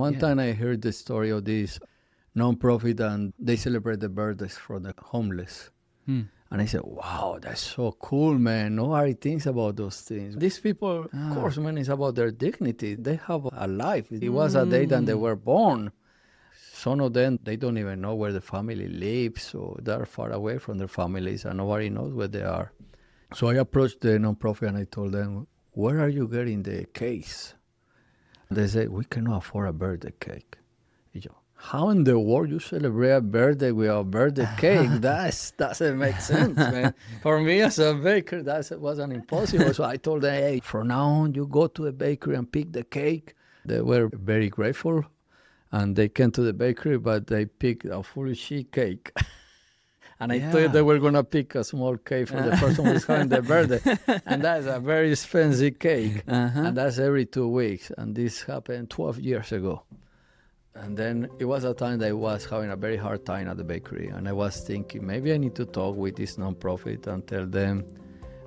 One time I heard the story of this non-profit and they celebrate the birthdays for the homeless. And I said, wow, that's so cool, man. Nobody thinks about those things. These people, of course, man, it's about their dignity. They have a life. It was a day that they were born. Some of them, they don't even know where the family lives, so they're far away from their families and nobody knows where they are. So I approached the nonprofit and I told them, where are you getting the cakes? They said, we cannot afford a birthday cake. How in the world you celebrate a birthday with a birthday cake? That doesn't make sense, man. For me as a baker, that wasn't impossible. So I told them, hey, from now on, you go to the bakery and pick the cake. They were very grateful. And they came to the bakery, but they picked a full sheet cake. And I thought they were going to pick a small cake for the person who's having their birthday. And that's a very expensive cake. And that's every 2 weeks. And this happened 12 years ago. And then it was a time that I was having a very hard time at the bakery. And I was thinking, maybe I need to talk with this nonprofit and tell them,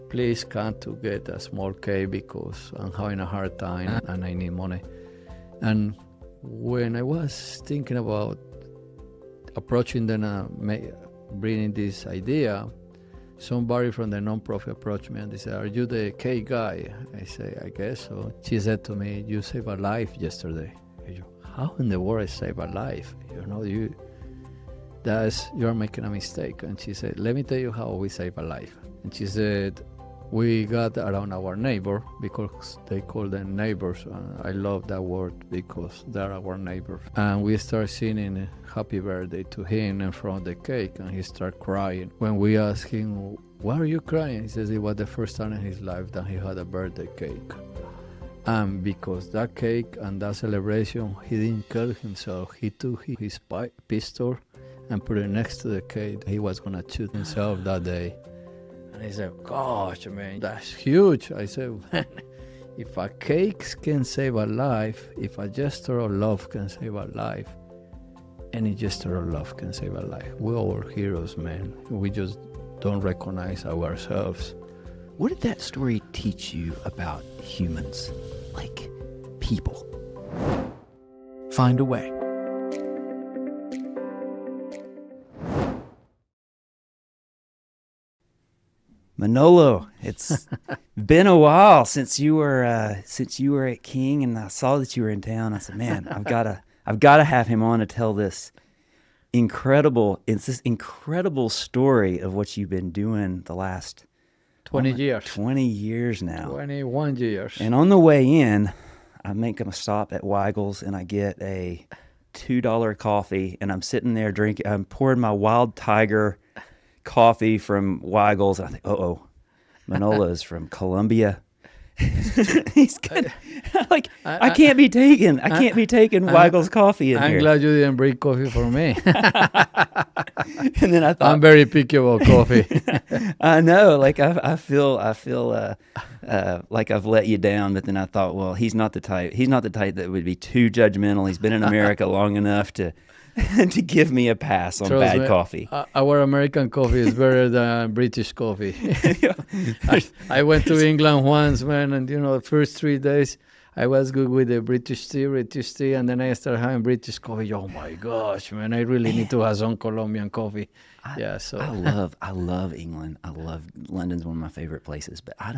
please come to get a small cake because I'm having a hard time and I need money. And when I was thinking about approaching them, bringing this idea, somebody from the nonprofit approached me and they said, are you the cake guy? I say, I guess so. She said to me, you saved a life yesterday. How in the world I save a life? You're making a mistake. And she said, let me tell you how we save a life. And she said, we got around our neighbor because they call them neighbors. I love that word because they're our neighbors. And we start singing happy birthday to him in front of the cake and he started crying. When we asked him, why are you crying? He says it was the first time in his life that he had a birthday cake. And because that cake and that celebration, he didn't kill himself. He took his pistol and put it next to the cake. He was going to shoot himself that day. And he said, gosh, man, that's huge. I said, man, if a cake can save a life, if a gesture of love can save a life, any gesture of love can save a life. We're all heroes, man. We just don't recognize ourselves. What did that story teach you about humans, like people? Find a way. Manolo, it's been a while since you were at King, and I saw that you were in town. I said, man, I've got to have him on to tell this incredible story of what you've been doing the last 20 years. 20 years now. 21 years. And on the way in, I make a stop at Weigel's and I get a $2 coffee, and I'm sitting there drinking. I'm pouring my Wild Tiger coffee from Weigel's. I think, Manolo is from Colombia. He's good. I can't be taking Weigel's coffee in here. I'm glad you didn't bring coffee for me. And then I thought, I'm very picky about coffee. I know, like I feel like I've let you down. But then I thought, well, he's not the type that would be too judgmental. He's been in America long enough to give me a pass on bad coffee. Our American coffee is better than British coffee. I went to England once, man, and the first 3 days I was good with the British tea, and then I started having British coffee. Oh my gosh, man, I really need to have some Colombian coffee. I love England. I love London's one of my favorite places, but I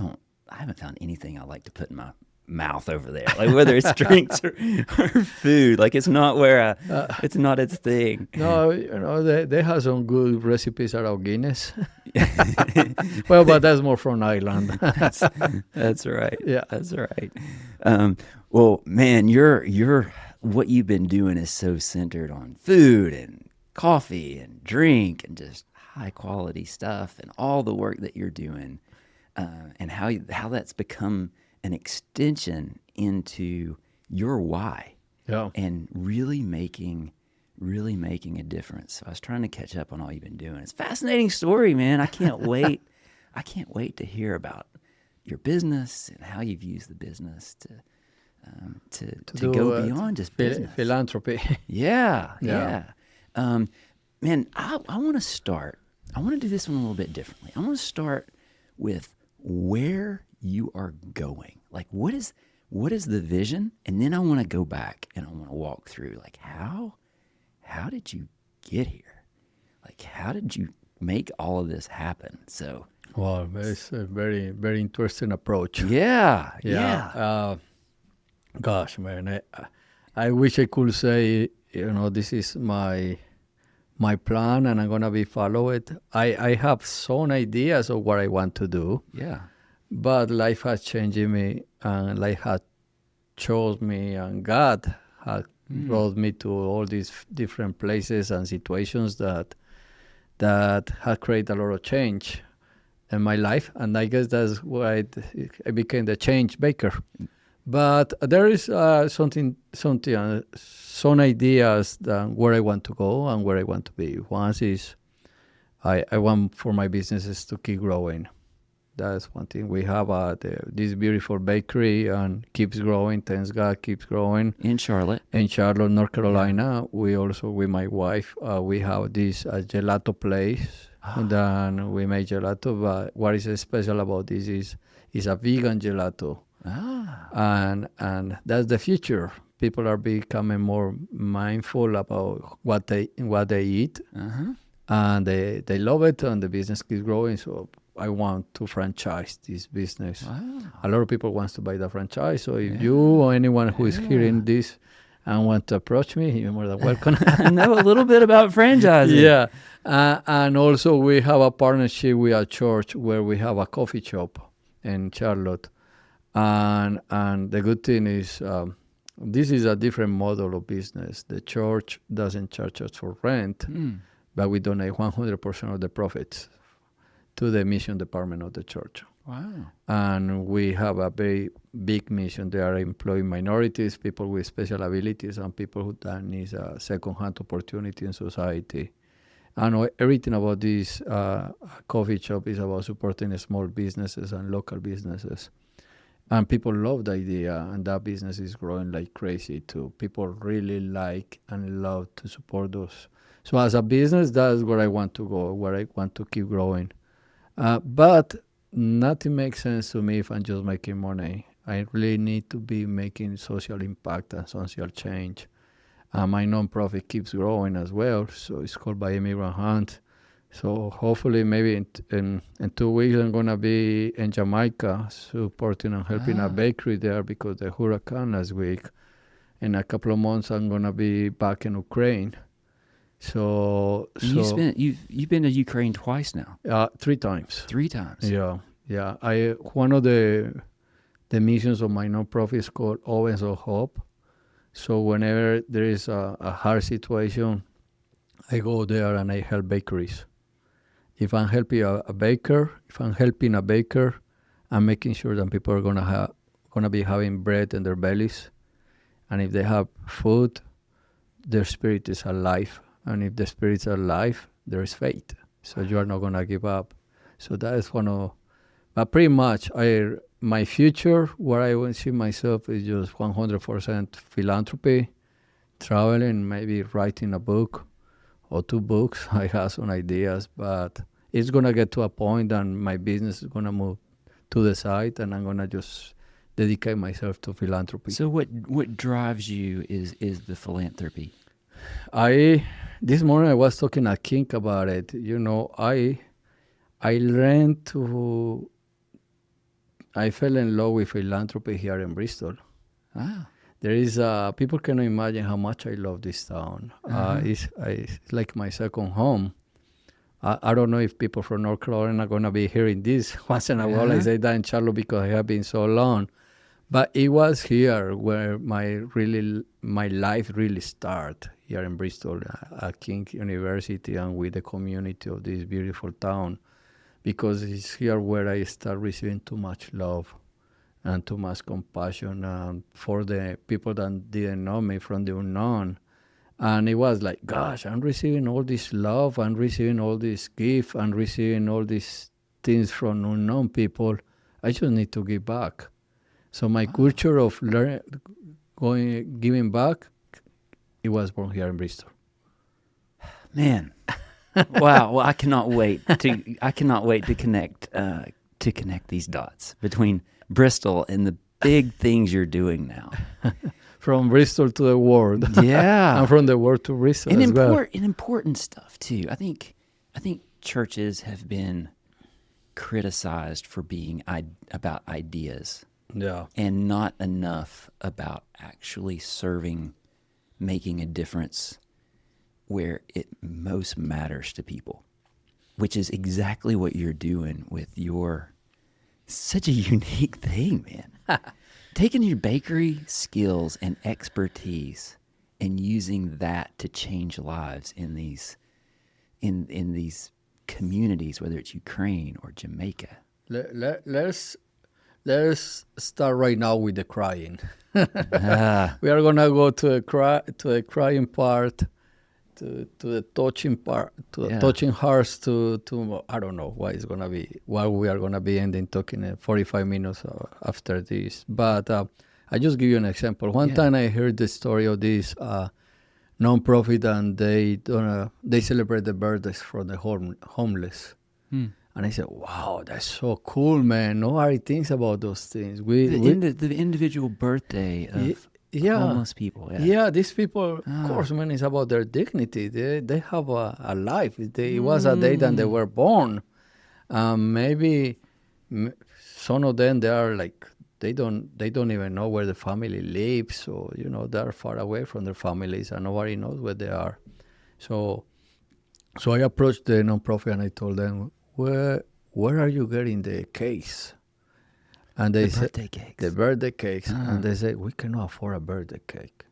haven't found anything I like to put in my mouth over there, like whether it's drinks or food. Like it's not where it's not its thing. No, they have some good recipes out of Guinness. Well, but that's more from Ireland. That's right. Yeah, that's right. Well, man, you're what you've been doing is so centered on food and coffee and drink and just high quality stuff and all the work that you're doing, and how that's become an extension into your why, and really making a difference. So I was trying to catch up on all you've been doing. It's a fascinating story, man. I can't wait. I can't wait to hear about your business and how you've used the business to go beyond just business. Philanthropy. Yeah. Man, I want to start. I want to do this one a little bit differently. I want to start with where you are going. Like, what is what is the vision? And then I want to go back and I want to walk through, like, how did you get here? Like, how did you make all of this happen? So, Well, it's a very, very interesting approach. yeah. Gosh, man, I wish I could say, this is my plan and I'm gonna be follow it. I have some ideas of what I want to do. Yeah. But life has changed me, and life has chosen me, and God has brought me to all these different places and situations that have created a lot of change in my life. And I guess that's why I became the change baker. But there is some ideas that where I want to go and where I want to be. One is I want for my businesses to keep growing. That's one thing. We have this beautiful bakery and keeps growing. Thanks God, keeps growing. In Charlotte, North Carolina. Yeah. We also, with my wife, we have this gelato place. And then we make gelato. But what is special about this is a vegan gelato. And that's the future. People are becoming more mindful about what they eat. And they love it, and the business keeps growing. So I want to franchise this business. Wow. A lot of people want to buy the franchise. So if you or anyone who is hearing this and want to approach me, you're more than welcome. I know a little bit about franchising. Yeah. And also we have a partnership with a church where we have a coffee shop in Charlotte. And the good thing is this is a different model of business. The church doesn't charge us for rent, but we donate 100% of the profits to the mission department of the church. Wow. And we have a very big mission. They are employing minorities, people with special abilities, and people who need a second-hand opportunity in society. And everything about this coffee shop is about supporting small businesses and local businesses. And people love the idea, and that business is growing like crazy too. People really like and love to support those. So as a business, that's where I want to go, where I want to keep growing. But nothing makes sense to me if I'm just making money. I really need to be making social impact and social change. My nonprofit keeps growing as well, so it's called By Immigrant Hand. So hopefully maybe in 2 weeks I'm going to be in Jamaica supporting and helping a bakery there because the hurricane last week. In a couple of months I'm going to be back in Ukraine. You've been to Ukraine twice now. 3 times. 3 times. Yeah. One of the missions of my nonprofit is called Ovens of Hope. So whenever there is a hard situation, I go there and I help bakeries. If I'm helping a baker, I'm making sure that people are gonna be having bread in their bellies, and if they have food, their spirit is alive. And if the spirit's alive, there is faith. So you are not going to give up. So that is but pretty much my future, where I want to see myself is just 100% philanthropy, traveling, maybe writing a book or 2 books. I have some ideas, but it's going to get to a point and my business is going to move to the side and I'm going to just dedicate myself to philanthropy. So what drives you is the philanthropy? This morning I was talking to King about it. I fell in love with philanthropy here in Bristol. There is people cannot imagine how much I love this town. It's like my second home. I don't know if people from North Carolina are going to be hearing this once in a while. I say that in Charlotte because I have been so long. But it was here where my life really started, here in Bristol at King University and with the community of this beautiful town, because it's here where I start receiving too much love and too much compassion for the people that didn't know me from the unknown. And it was like, gosh, I'm receiving all this love, I'm receiving all this gift, I'm receiving all these things from unknown people. I just need to give back. So my culture of giving back, it was born here in Bristol. Man, wow! Well, I cannot wait to connect these dots between Bristol and the big things you're doing now. From Bristol to the world. Yeah. And from the world to Bristol And as well. important stuff too. I think churches have been criticized for being about ideas Yeah. and not enough about actually serving, making a difference where it most matters to people, which is exactly what you're doing with your such a unique thing, man. Taking your bakery skills and expertise and using that to change lives in these in these communities, whether it's Ukraine or Jamaica. Let's start right now with the crying. Ah, We are gonna go to the crying part, to the touching part, to the Yeah. touching hearts, to I don't know why it's gonna be. Why we are gonna be ending talking 45 minutes after this. But I just give you an example. One Yeah. time I heard the story of this non-profit, and they celebrate the birthdays for the homeless. And I said, wow, that's so cool, man. Nobody thinks about those things. The individual birthday of Yeah. homeless people. Yeah. Yeah, these people, of Ah. course, man, it's about their dignity. They have a life. It was a day that they were born. Maybe some of them, they are like, they don't even know where the family lives, or they're far away from their families and nobody knows where they are. So I approached the nonprofit and I told them, where are you getting the cakes? And they The said, birthday cakes. the birthday cakes. Ah. And they say, we cannot afford a birthday cake.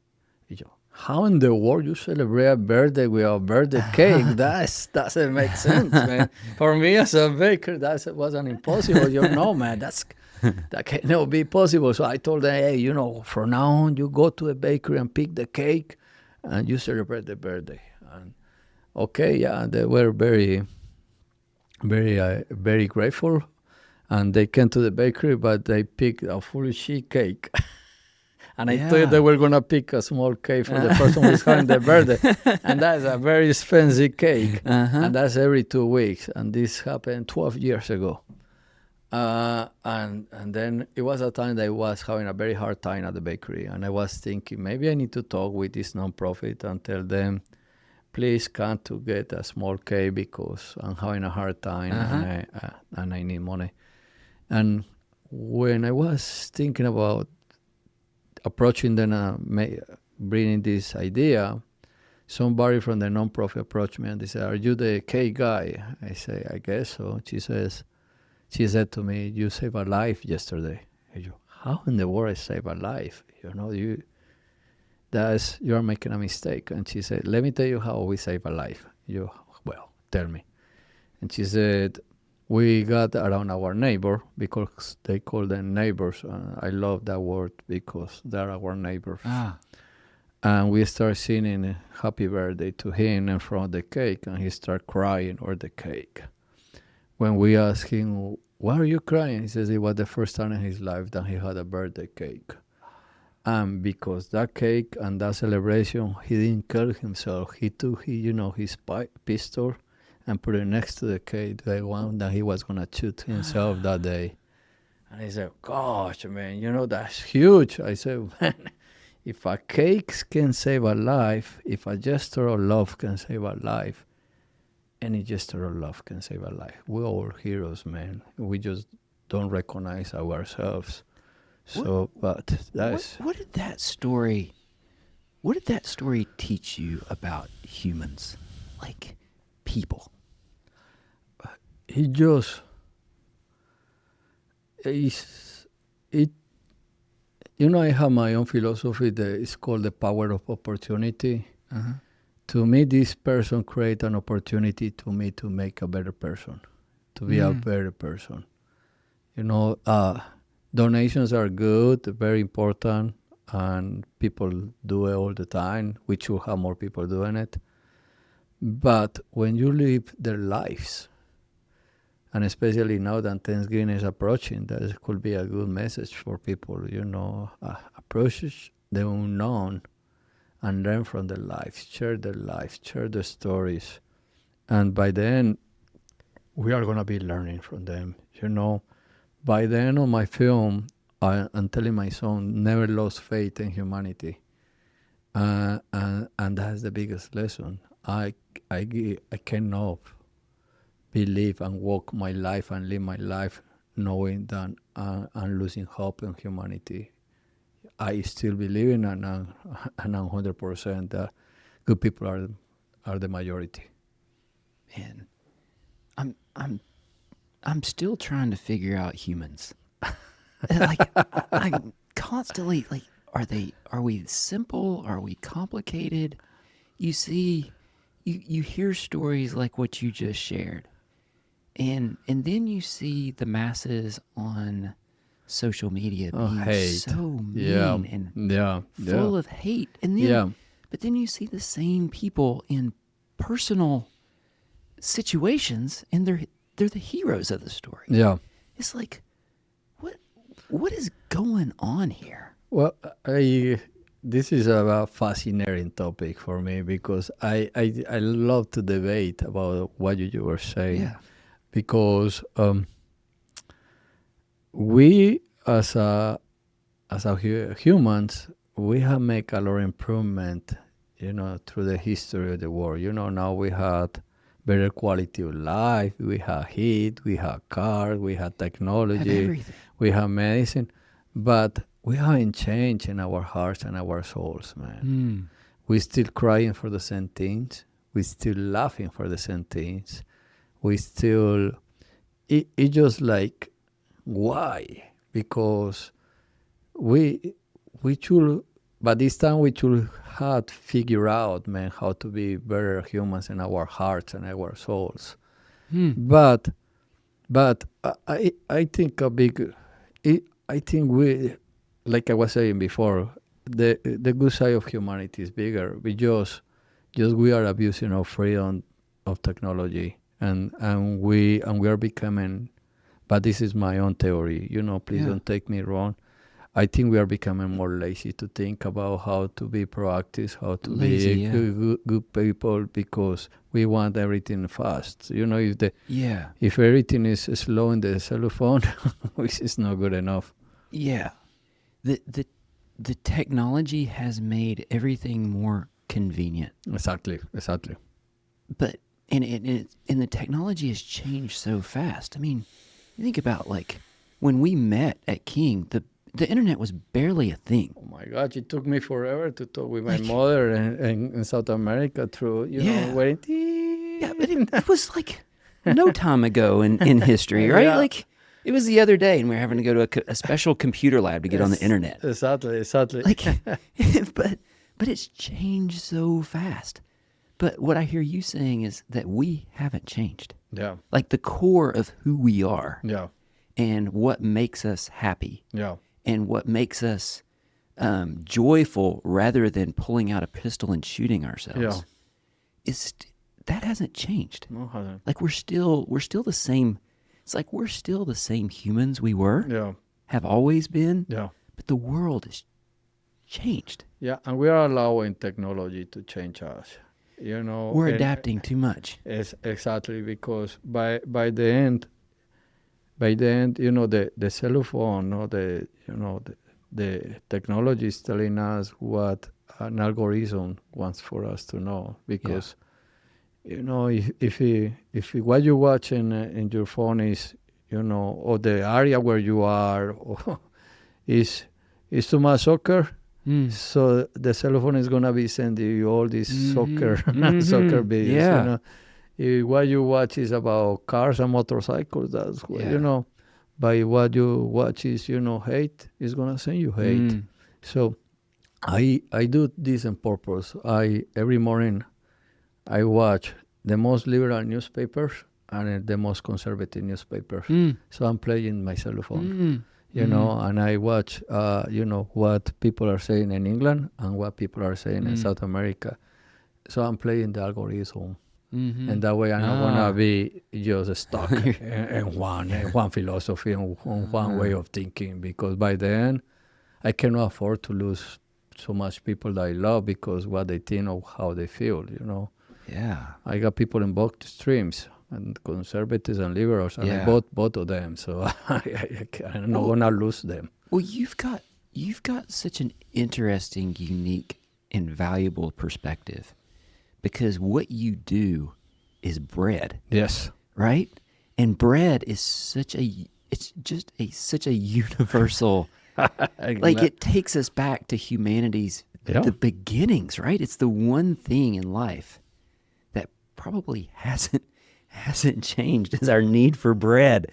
How in the world you celebrate a birthday with a birthday cake? That doesn't make sense, man. For me as a baker, that wasn't impossible. Man, that cannot be possible. So I told them, hey, from now on, you go to a bakery and pick the cake and you celebrate the birthday. And okay, yeah, they were very, very grateful. And they came to the bakery, but they picked a full sheet cake. And I thought they were going to pick a small cake for the person who's having their birthday. And that's a very expensive cake. And that's every 2 weeks. And this happened 12 years ago. And then it was a time that I was having a very hard time at the bakery. And I was thinking, maybe I need to talk with this nonprofit and tell them, please come to get a small cake because I'm having a hard time and I need money. And when I was thinking about approaching them, bringing this idea, somebody from the nonprofit approached me and they said, are you the cake guy? I say, I guess so. She said to me, you saved a life yesterday. I go, how in the world I save a life? You are making a mistake. And she said, let me tell you how we save a life. Well, tell me. And she said, we got around our neighbor because they call them neighbors. I love that word because they're our neighbors. And we start singing happy birthday to him in front of the cake, and he start crying over the cake. When we ask him, why are you crying? He says it was the first time in his life that he had a birthday cake. And because that cake and that celebration, he didn't kill himself. He took his pistol and put it next to the cake, the one that he was going to shoot himself that day. And he said, gosh, man, that's huge. I said, man, if a cake can save a life, if a gesture of love can save a life, any gesture of love can save a life. We're all heroes, man. We just don't recognize ourselves. So, but that's... What did that story teach you about humans? Like, people? I have my own philosophy that is called the power of opportunity. To me, this person create an opportunity to me to make a better person, to be a better person. Donations are good, very important, and people do it all the time. We should have more people doing it. But when you live their lives, and especially now that Thanksgiving is approaching, that could be a good message for people, approach the unknown and learn from their lives, share their stories. And by the end, we are going to be learning from them. By the end of my film, I'm telling my son, never lose faith in humanity. And that's the biggest lesson. I cannot believe and walk my life and live my life knowing that I'm losing hope in humanity. I still believe in and I'm 100% that good people are the majority. Man, I'm still trying to figure out humans. Like I'm constantly like, are we simple? Are we complicated? You see, you hear stories like what you just shared, and then you see the masses on social media being Hate. so Yeah. mean and full of hate, and then but then you see the same people in personal situations, and they're the heroes of the story. Yeah. It's like, what is going on here? Well, this is a fascinating topic for me because I love to debate about what you were saying. Yeah. Because we humans, we have made a lot of improvement, through the history of the world. Now we had better quality of life, we have heat, we have cars, we have technology, we have medicine, but we haven't changed in our hearts and our souls, man. We still crying for the same things, we still laughing for the same things, we still, it's just like, why? Because we should, but this time we should have figured out, man, how to be better humans in our hearts and our souls. But I think I think we, like I was saying before, the good side of humanity is bigger. We just we are abusing our freedom of technology, and we are becoming. But this is my own theory. Please don't take me wrong. I think we are becoming more lazy to think about how to be proactive, how to be good people, because we want everything fast. If everything is slow in the cell phone, which is not good enough. Yeah, the technology has made everything more convenient. Exactly. But and the technology has changed so fast. I mean, you think about like when we met at King, the internet was barely a thing. Oh my God! It took me forever to talk with my mother in South America through waiting. Yeah, but it was like no time ago in history, right? Yeah. Like it was the other day, and we were having to go to a special computer lab to get on the internet. Exactly. Like, but it's changed so fast. But what I hear you saying is that we haven't changed. Yeah. Like the core of who we are. Yeah. And what makes us happy. Yeah. And what makes us joyful rather than pulling out a pistol and shooting ourselves. Yeah. That hasn't changed. No, hasn't. Like we're still the same. It's like we're still the same humans we were. Yeah. Have always been. Yeah. But the world has changed. Yeah, and we are allowing technology to change us. We're adapting too much. Exactly, because by the end, the cell phone, the technology is telling us what an algorithm wants for us to know. Because if what you watch in your phone is, or the area where you are, or is too much soccer. So the cell phone is gonna be sending you all these soccer videos. Yeah. If what you watch is about cars and motorcycles, that's what, by what you watch is hate, it's gonna send you hate. So I do this on purpose. Every morning I watch the most liberal newspapers and the most conservative newspapers. So I'm playing my cell phone. And I watch, what people are saying in England and what people are saying in South America. So I'm playing the algorithm. And that way I'm not going to be just stuck in one philosophy, and one way of thinking, because by the end, I cannot afford to lose so much people that I love because what they think or how they feel, Yeah. I got people in both streams, and conservatives and liberals, and I both of them, so I'm not going to lose them. Well, you've got such an interesting, unique, and valuable perspective because what you do is bread, Yes. right? And bread is such a universal like it takes us back to humanity's the beginnings, right? It's the one thing in life that probably hasn't changed is our need for bread.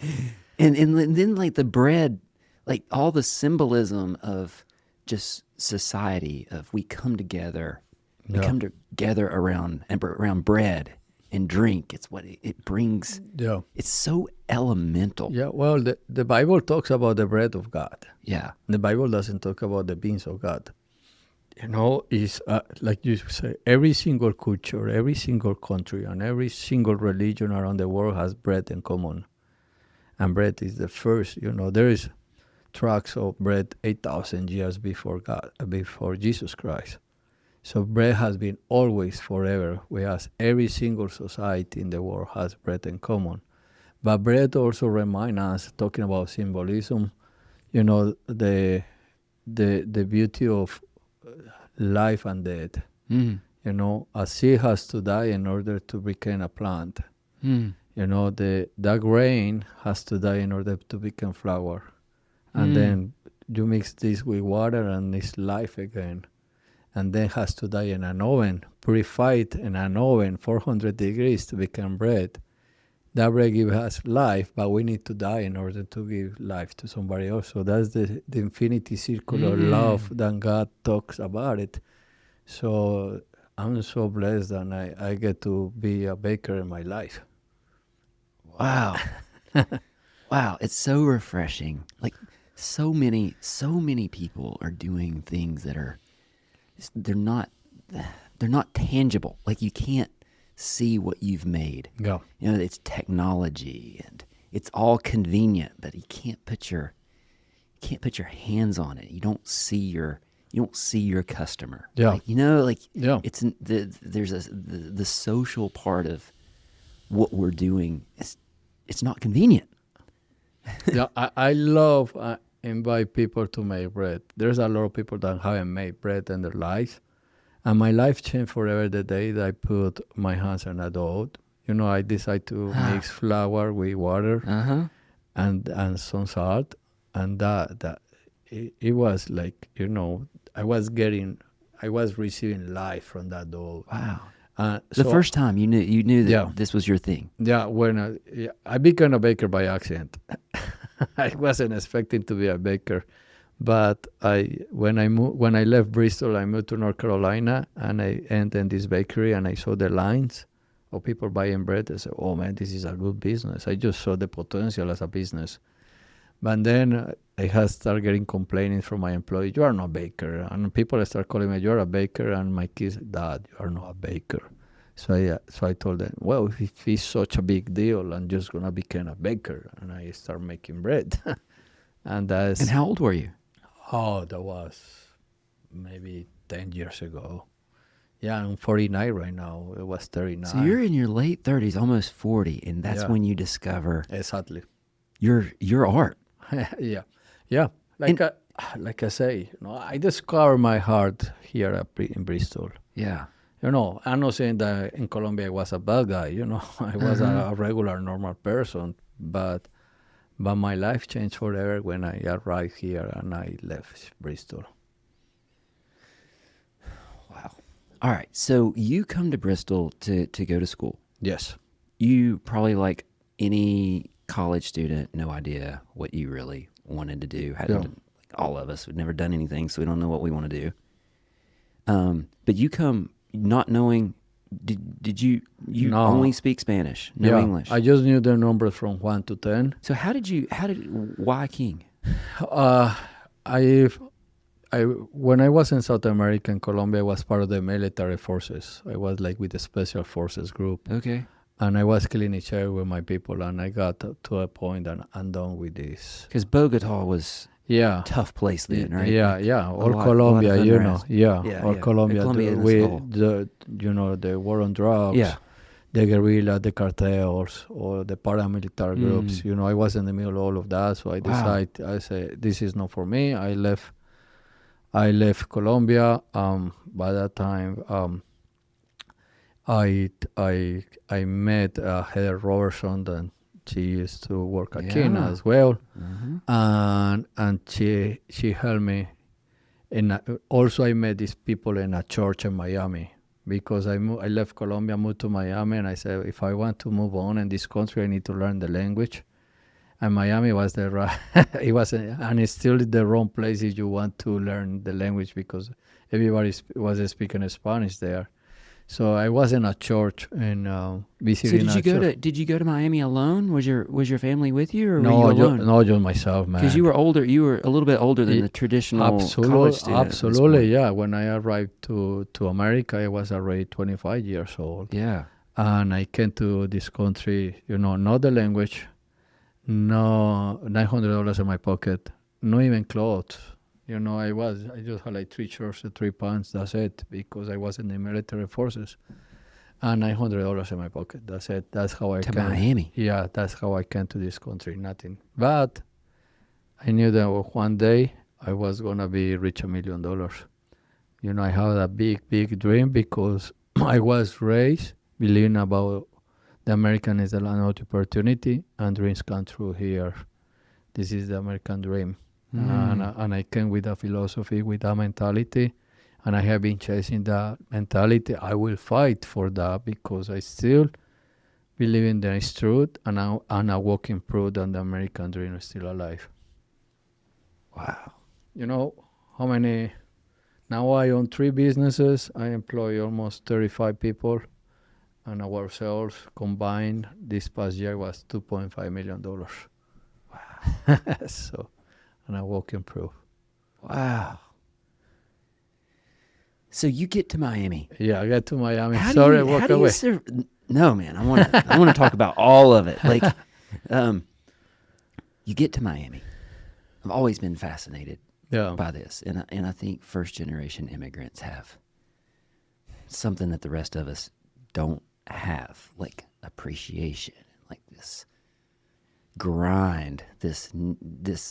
And then like the bread, like all the symbolism of just society of we come together around bread and drink. It's what it brings. Yeah. It's so elemental. Yeah. Well, the Bible talks about the bread of God. Yeah. The Bible doesn't talk about the beans of God. It's like you say, every single culture, every single country, and every single religion around the world has bread in common. And bread is the first, there is tracks of bread 8,000 years before before Jesus Christ. So bread has been always forever, whereas every single society in the world has bread in common. But bread also reminds us, talking about symbolism, the beauty of life and death. A seed has to die in order to become a plant. That grain has to die in order to become flour. And then you mix this with water and it's life again. And then has to die in an oven, purified in an oven, 400 degrees to become bread. That bread gives us life, but we need to die in order to give life to somebody else. So that's the infinity circle of love that God talks about it. So I'm so blessed and I get to be a baker in my life. Wow. Wow. It's so refreshing. Like so many people are doing things that they're not tangible. Like you can't see what you've made. Yeah. It's technology and it's all convenient, but you can't put your hands on it. You don't see your customer. Yeah. It's there's the social part of what we're doing. It's not convenient. Yeah, I love invite people to make bread. There's a lot of people that haven't made bread in their lives. And my life changed forever the day that I put my hands on a dough. I decided to mix flour with water and some salt. And it was like, I was receiving life from that dough. Wow. The first time you knew that this was your thing. Yeah, when I became a baker by accident. I wasn't expecting to be a baker, but when I left Bristol, I moved to North Carolina, and I entered this bakery, and I saw the lines of people buying bread. I said, "Oh man, this is a good business." I just saw the potential as a business. But then I had started getting complaining from my employees, "You are not a baker," and people start calling me, "You're a baker," and my kids, "Dad, you are not a baker." So I told them, well, if it's such a big deal, I'm just gonna become a baker, and I start making bread. And how old were you? Oh, that was maybe 10 years ago. Yeah, I'm 49 right now. It was 39. So you're in your late 30s, almost 40, and that's when you discover exactly your art. Yeah. Like I say, I discovered my heart here in Bristol. Yeah. I'm not saying that in Colombia I was a bad guy. I was a regular, normal person. But my life changed forever when I arrived here and I left Bristol. Wow. All right. So you come to Bristol to go to school. Yes. You probably, like any college student, no idea what you really wanted to do. All of us, we've never done anything, so we don't know what we want to do. But you come not knowing. Did you No. only speak Spanish, no English? I just knew the numbers from 1 to 10. So why King? When I was in South America, in Colombia, I was part of the military forces. I was like with the special forces group. Okay. And I was killing each other with my people, and I got to a point that I'm done with this. Because Bogota was a tough place then, right? Yeah. All Colombia, all Colombia. Colombia The war on drugs. Yeah. the guerrilla, the cartels, or the paramilitary groups. You know, I was in the middle of all of that, so I decided, I said, this is not for me. I left Colombia. By that time, I met Heather Robertson, and she used to work at Kina as well, and she helped me. And also I met these people in a church in Miami, because I left Colombia, moved to Miami, and I said, if I want to move on in this country, I need to learn the language. And Miami was the right, and it's still the wrong place if you want to learn the language, because everybody was speaking Spanish there. So I was in a church and visiting. So did you go to Miami alone? Was your family with you, or no, were you alone? No, just myself, man. Because you were older. You were a little bit older than the traditional college student. Absolutely, yeah. When I arrived to America, I was already 25 years old. Yeah. And I came to this country, not the language, no $900 in my pocket, not even clothes. I just had like 3 shirts and 3 pants. That's it, because I was in the military forces, and $900 in my pocket. That's it. That's how I came to Miami. Yeah, that's how I came to this country. Nothing, but I knew that one day I was gonna be rich $1 million. I had a big dream, because I was raised believing about the American is the land of opportunity and dreams come true here. This is the American dream. And I came with a philosophy, with a mentality, and I have been chasing that mentality. I will fight for that, because I still believe in the truth, and I'm walking proof that the American dream is still alive. Wow. How many? Now I own 3 businesses. I employ almost 35 people, and our sales combined this past year was $2.5 million. Wow. And I walking proof. Wow. So you get to Miami. Yeah, I get to Miami. Sorry, I walk away. No, man. I want to talk about all of it. Like, you get to Miami. I've always been fascinated by this, and I think first generation immigrants have something that the rest of us don't have, like appreciation, like this grind, this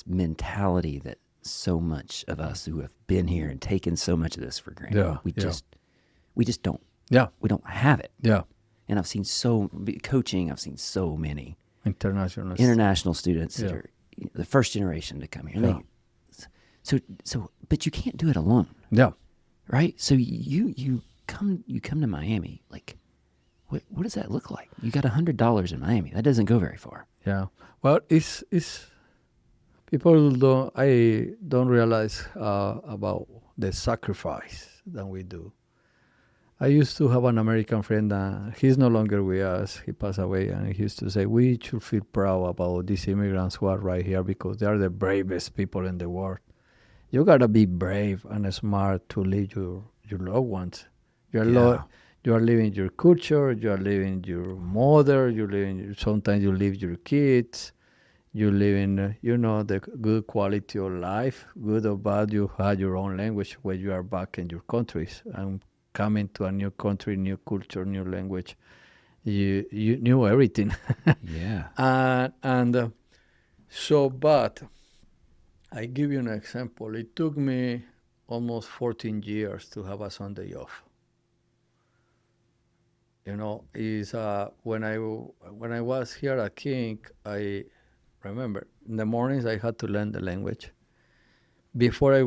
mentality that so much of us who have been here and taken so much of this for granted, we just don't. Yeah, we don't have it. Yeah, and I've seen coaching. I've seen so many international students that are the first generation to come here. So, but you can't do it alone. Yeah, right. So you come to Miami. Like, what does that look like? You got $100 in Miami. That doesn't go very far. Yeah. Well, it's people don't realize about the sacrifice that we do. I used to have an American friend. He's no longer with us. He passed away, and he used to say, we should feel proud about these immigrants who are right here, because they are the bravest people in the world. You gotta be brave and smart to lead your loved ones. You are living your culture. You are living your mother. Sometimes you leave your kids. You live in, the good quality of life, good or bad. You had your own language when you are back in your countries, and coming to a new country, new culture, new language. You knew everything. Yeah. But I give you an example. It took me almost 14 years to have a Sunday off. Is when I was here at King, I remember in the mornings I had to learn the language. Before I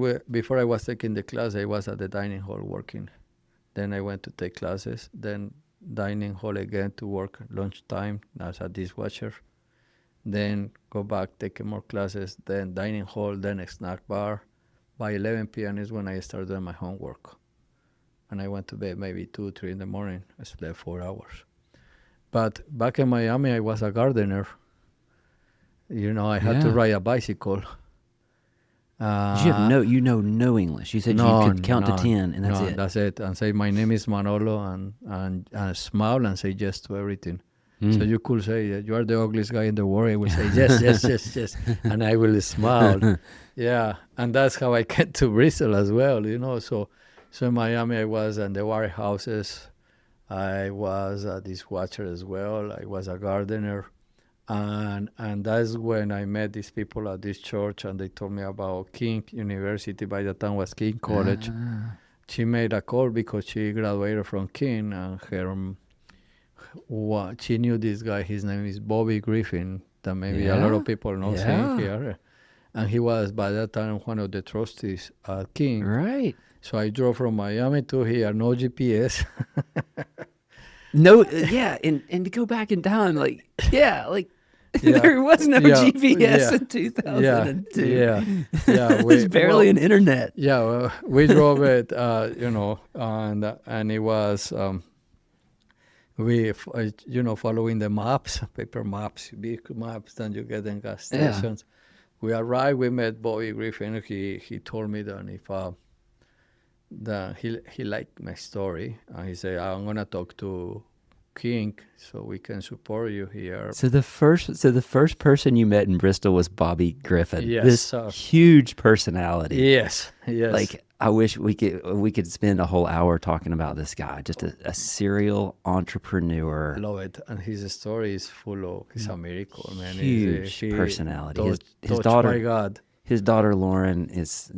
was taking the class, I was at the dining hall working. Then I went to take classes. Then dining hall again to work lunchtime as a dishwasher. Then go back, take more classes. Then dining hall, then a snack bar. By 11 p.m. is when I started doing my homework. And I went to bed maybe 2, 3 in the morning. I slept 4 hours. But back in Miami, I was a gardener. I had to ride a bicycle. You know no English. You said you could count to 10, and that's it. That's it. And say, my name is Manolo, and smile and say yes to everything. So you could say, you are the ugliest guy in the world. I will say, yes. And I will smile. Yeah. And that's how I came to Bristol as well, So in Miami, I was in the warehouses, I was a dishwasher as well. I was a gardener. And that's when I met these people at this church, and they told me about King University. By the time was King College. She made a call because she graduated from King, and she knew this guy. His name is Bobby Griffin. That maybe a lot of people know him here. And he was by that time one of the trustees at King. Right. So I drove from Miami to here, no GPS. No, and to go back in time, like, there was no GPS in 2002. Yeah. It was barely an internet. Yeah, well, we drove it, and it was, following the maps, paper maps, big maps that you get in gas stations. We arrived, we met Bobby Griffin. He told me that that he liked my story, and he said, I'm gonna talk to King so we can support you here. So the first person you met in Bristol was Bobby Griffin. Yes, this huge personality. Yes. Like, I wish we could spend a whole hour talking about this guy. Just a serial entrepreneur. Love it, and his story is full of. He's a miracle, man. Huge personality. His daughter, by God. His daughter Lauren is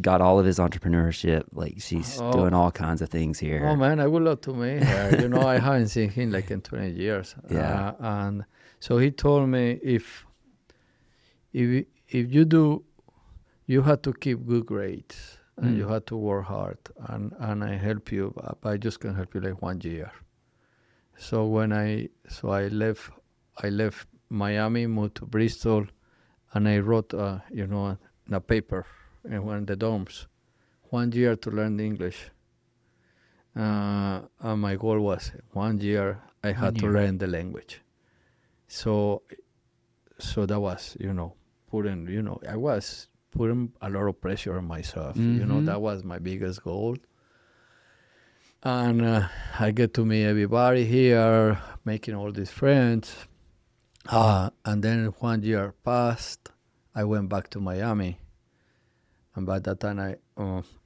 got all of his entrepreneurship. Like, she's doing all kinds of things here. Oh man, I would love to meet her. I haven't seen him like in 20 years. Yeah. And so he told me if you do, you have to keep good grades and you have to work hard. And I help you, but I just can help you like 1 year. So I left Miami, moved to Bristol. And I wrote, in a paper in one of the dorms, 1 year to learn English. And my goal was 1 year I had to learn the language. So that was, I was putting a lot of pressure on myself. That was my biggest goal. And I get to meet everybody here, making all these friends. And then 1 year passed. I went back to Miami, and by that time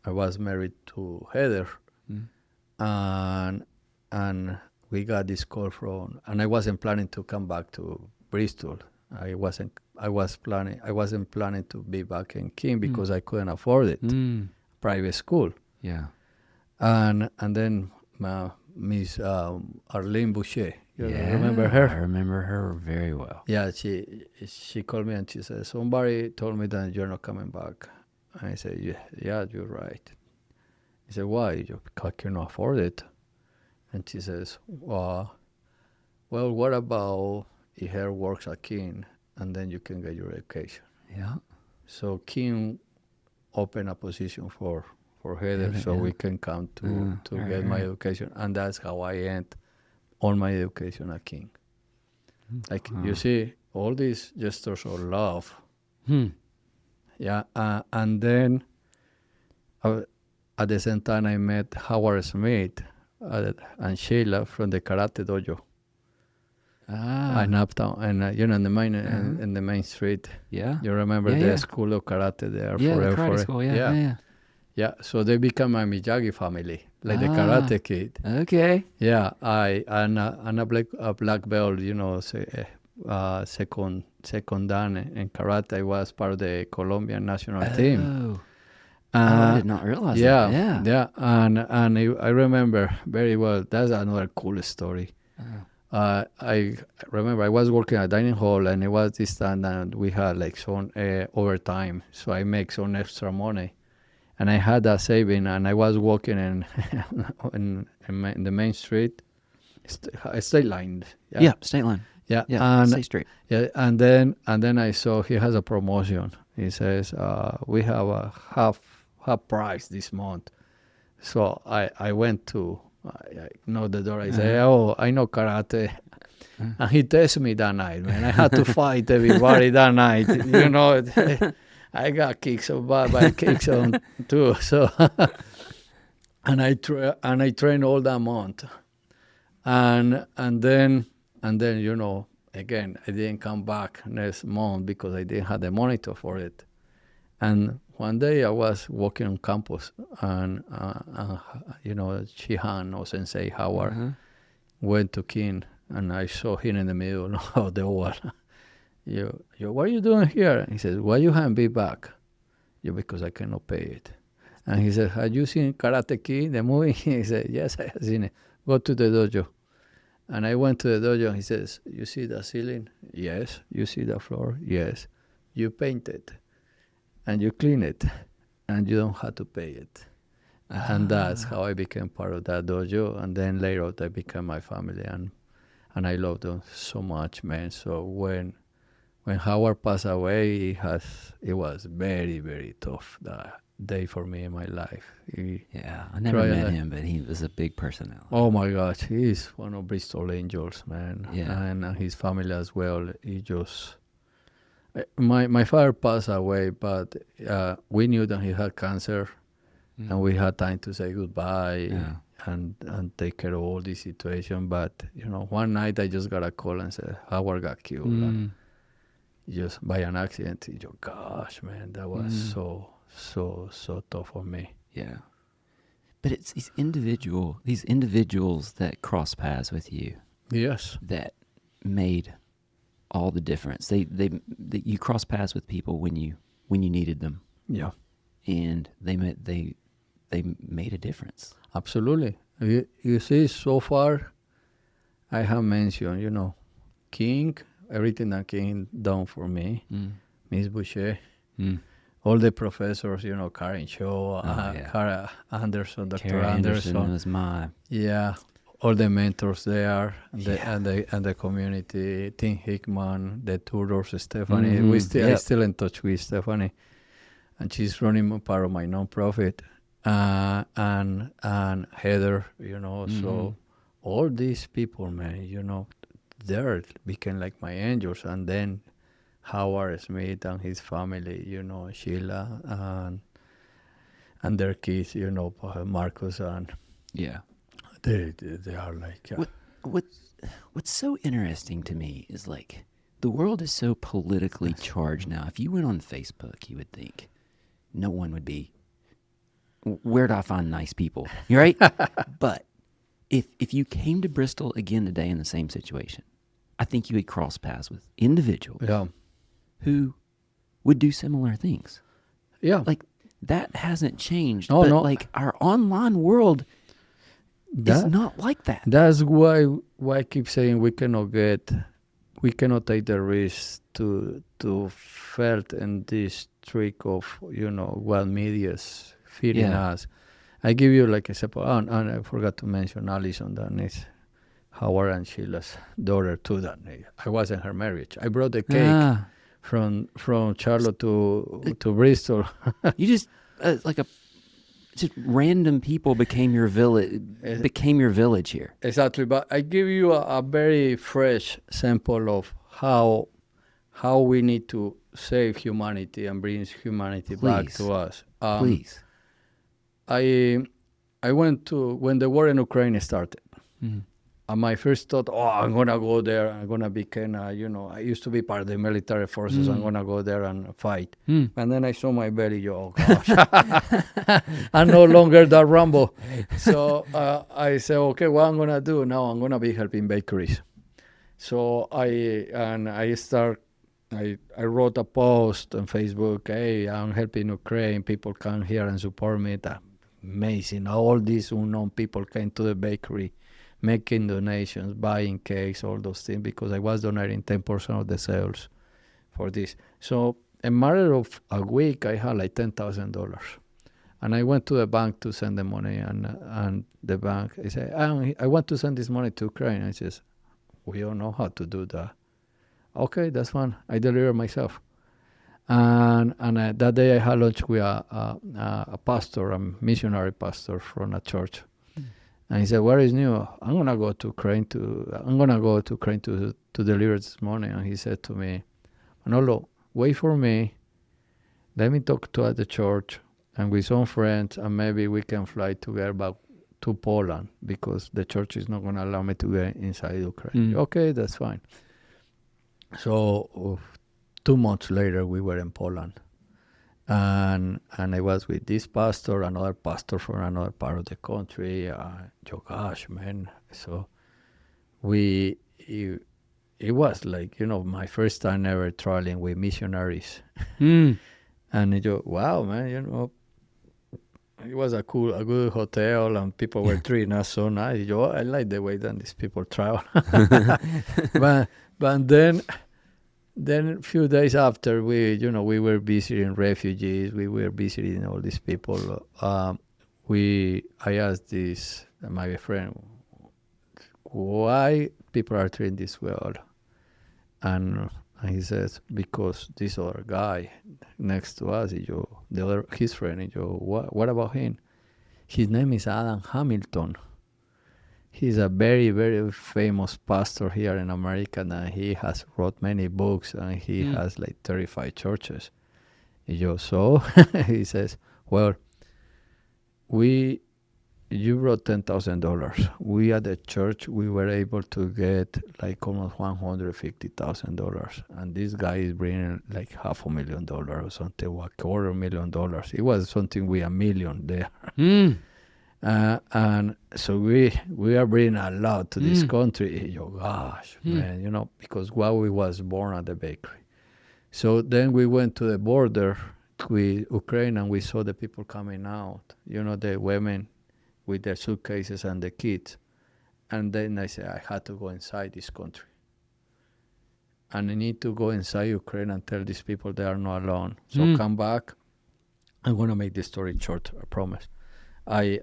I was married to Heather, and we got this call and I wasn't planning to come back to Bristol. I wasn't planning to be back in King because I couldn't afford it, private school. Yeah, and then Miss Arlene Boucher. You remember her? I remember her very well. Yeah, she called me and she said, somebody told me that you're not coming back. And I said, yeah, you're right. He said, why? I cannot afford it. And she says, well, what about if her works at King and then you can get your education? Yeah. So King opened a position for Heather so we can come to get my education. And that's how I end all my education at King. Like, you see, all these gestures of love. Yeah, and then at the same time I met Howard Smith and Sheila from the Karate Dojo. In Uptown, and in the main street. Yeah. You remember the school of karate there? Yeah, the karate school, Yeah, so they become a Miyagi family, like the Karate Kid. Okay. Yeah, and a black belt, second dan in karate. I was part of the Colombian national team. I did not realize that. Yeah, and I remember very well. That's another cool story. I remember I was working at a dining hall, and it was this time, and we had like some overtime, so I make some extra money. And I had that saving, and I was walking in the main street, state line. Yeah, state line. Yeah, and State Street. Yeah, and then I saw he has a promotion. He says we have a half price this month. So I went to I know the door. I say, I know karate. And he tested me that night, man. I had to fight everybody that night. I got kicked so bad, but I kicked on too. So, and I trained all that month, and then again I didn't come back next month because I didn't have the monitor for it. And one day I was walking on campus, and Shihan or Sensei Howard went to King, and I saw him in the middle of the wall. What are you doing here? He said, why you haven't been back? Because I cannot pay it. And he said, have you seen Karate Kid, the movie? He said, yes, I have seen it. Go to the dojo. And I went to the dojo, and he says, you see the ceiling? Yes. You see the floor? Yes. You paint it, and you clean it, and you don't have to pay it. And that's how I became part of that dojo. And then later they became my family, and I love them so much, man. So when Howard passed away, it was very, very tough that day for me in my life. I never met him, but he was a big personality. Oh my gosh, he's one of Bristol Angels, man. Yeah. And his family as well. He just my father passed away, but we knew that he had cancer, and we had time to say goodbye and take care of all this situation. But one night I just got a call and said Howard got killed. Just by an accident. Gosh, man, that was so tough for me. Yeah. But it's these individuals that cross paths with you. Yes. That made all the difference. You cross paths with people when you needed them. Yeah. And they made a difference. Absolutely. You see, so far I have mentioned, King, everything that King done for me, Miss Boucher, all the professors, Karen Shaw, Cara Anderson, Dr. Cara Anderson was my... Yeah, all the mentors there, and the community, Tim Hickman, the tutors, Stephanie. I'm still in touch with Stephanie, and she's running part of my nonprofit, and Heather, so all these people, man, they became like my angels. And then Howard Smith and his family, Sheila and their kids, Marcus, and they are like what's so interesting to me is like the world is so politically charged now. If you went on Facebook, you would think no one would be, where do I find nice people? You're right. But if you came to Bristol again today in the same situation, I think you would cross paths with individuals who would do similar things. Yeah. Like, that hasn't changed. Oh, but no. like, our online world is not like that. That's why I keep saying we cannot take the risk to felt in this trick of, what media's feeding us. I give you like a example, and I forgot to mention Alison, that is Howard and Sheila's daughter too. That I was in her marriage. I brought the cake from Charlotte to Bristol. You just just random people became your village here. Exactly, but I give you a very fresh sample of how we need to save humanity and bring humanity back to us. Please. I went to, when the war in Ukraine started, and my first thought, I'm going to go there. I'm going to become, I used to be part of the military forces. I'm going to go there and fight. And then I saw my belly, oh gosh, I'm no longer that Rambo. So I said, okay, what I'm going to do now, I'm going to be helping bakeries. So I wrote a post on Facebook, hey, I'm helping Ukraine. People come here and support me. That's amazing. All these unknown people came to the bakery, making donations, buying cakes, all those things, because I was donating 10% of the sales for this. So a matter of a week, I had like $10,000. And I went to the bank to send the money, and the bank, I said, I want to send this money to Ukraine. I says, we don't know how to do that. Okay, that's fine. I deliver myself. And that day I had lunch with a pastor, a missionary pastor from a church. And he said, where is new? I'm gonna go to Ukraine to deliver this morning. And he said to me, Manolo, wait for me. Let me talk to the church and with some friends, and maybe we can fly together back to Poland, because the church is not gonna allow me to get inside Ukraine. Okay, that's fine. So 2 months later, we were in Poland. And I was with this pastor, another pastor from another part of the country. Gosh, man. So we it was like, my first time ever traveling with missionaries. And wow, man, it was a good hotel, and people were treating us so nice. I like the way that these people travel. but then a few days after, we were visiting refugees, we were visiting all these people. I asked my friend, why people are treating this well, and he says, because this other guy next to us, his friend, what about him? His name is Adam Hamilton. He's a very, very famous pastor here in America, and he has wrote many books, and he has like 35 churches. So he says, well, you wrote $10,000. We at the church, we were able to get like almost $150,000, and this guy is bringing like $500,000 or something, or $250,000. It was something with $1 million there. And so we are bringing a lot to this country. Gosh, man, because we was born at the bakery. So then we went to the border with Ukraine, and we saw the people coming out, the women with their suitcases and the kids. And then I said, I had to go inside this country. And I need to go inside Ukraine and tell these people they are not alone. So come back. I'm going to make this story short, I promise. I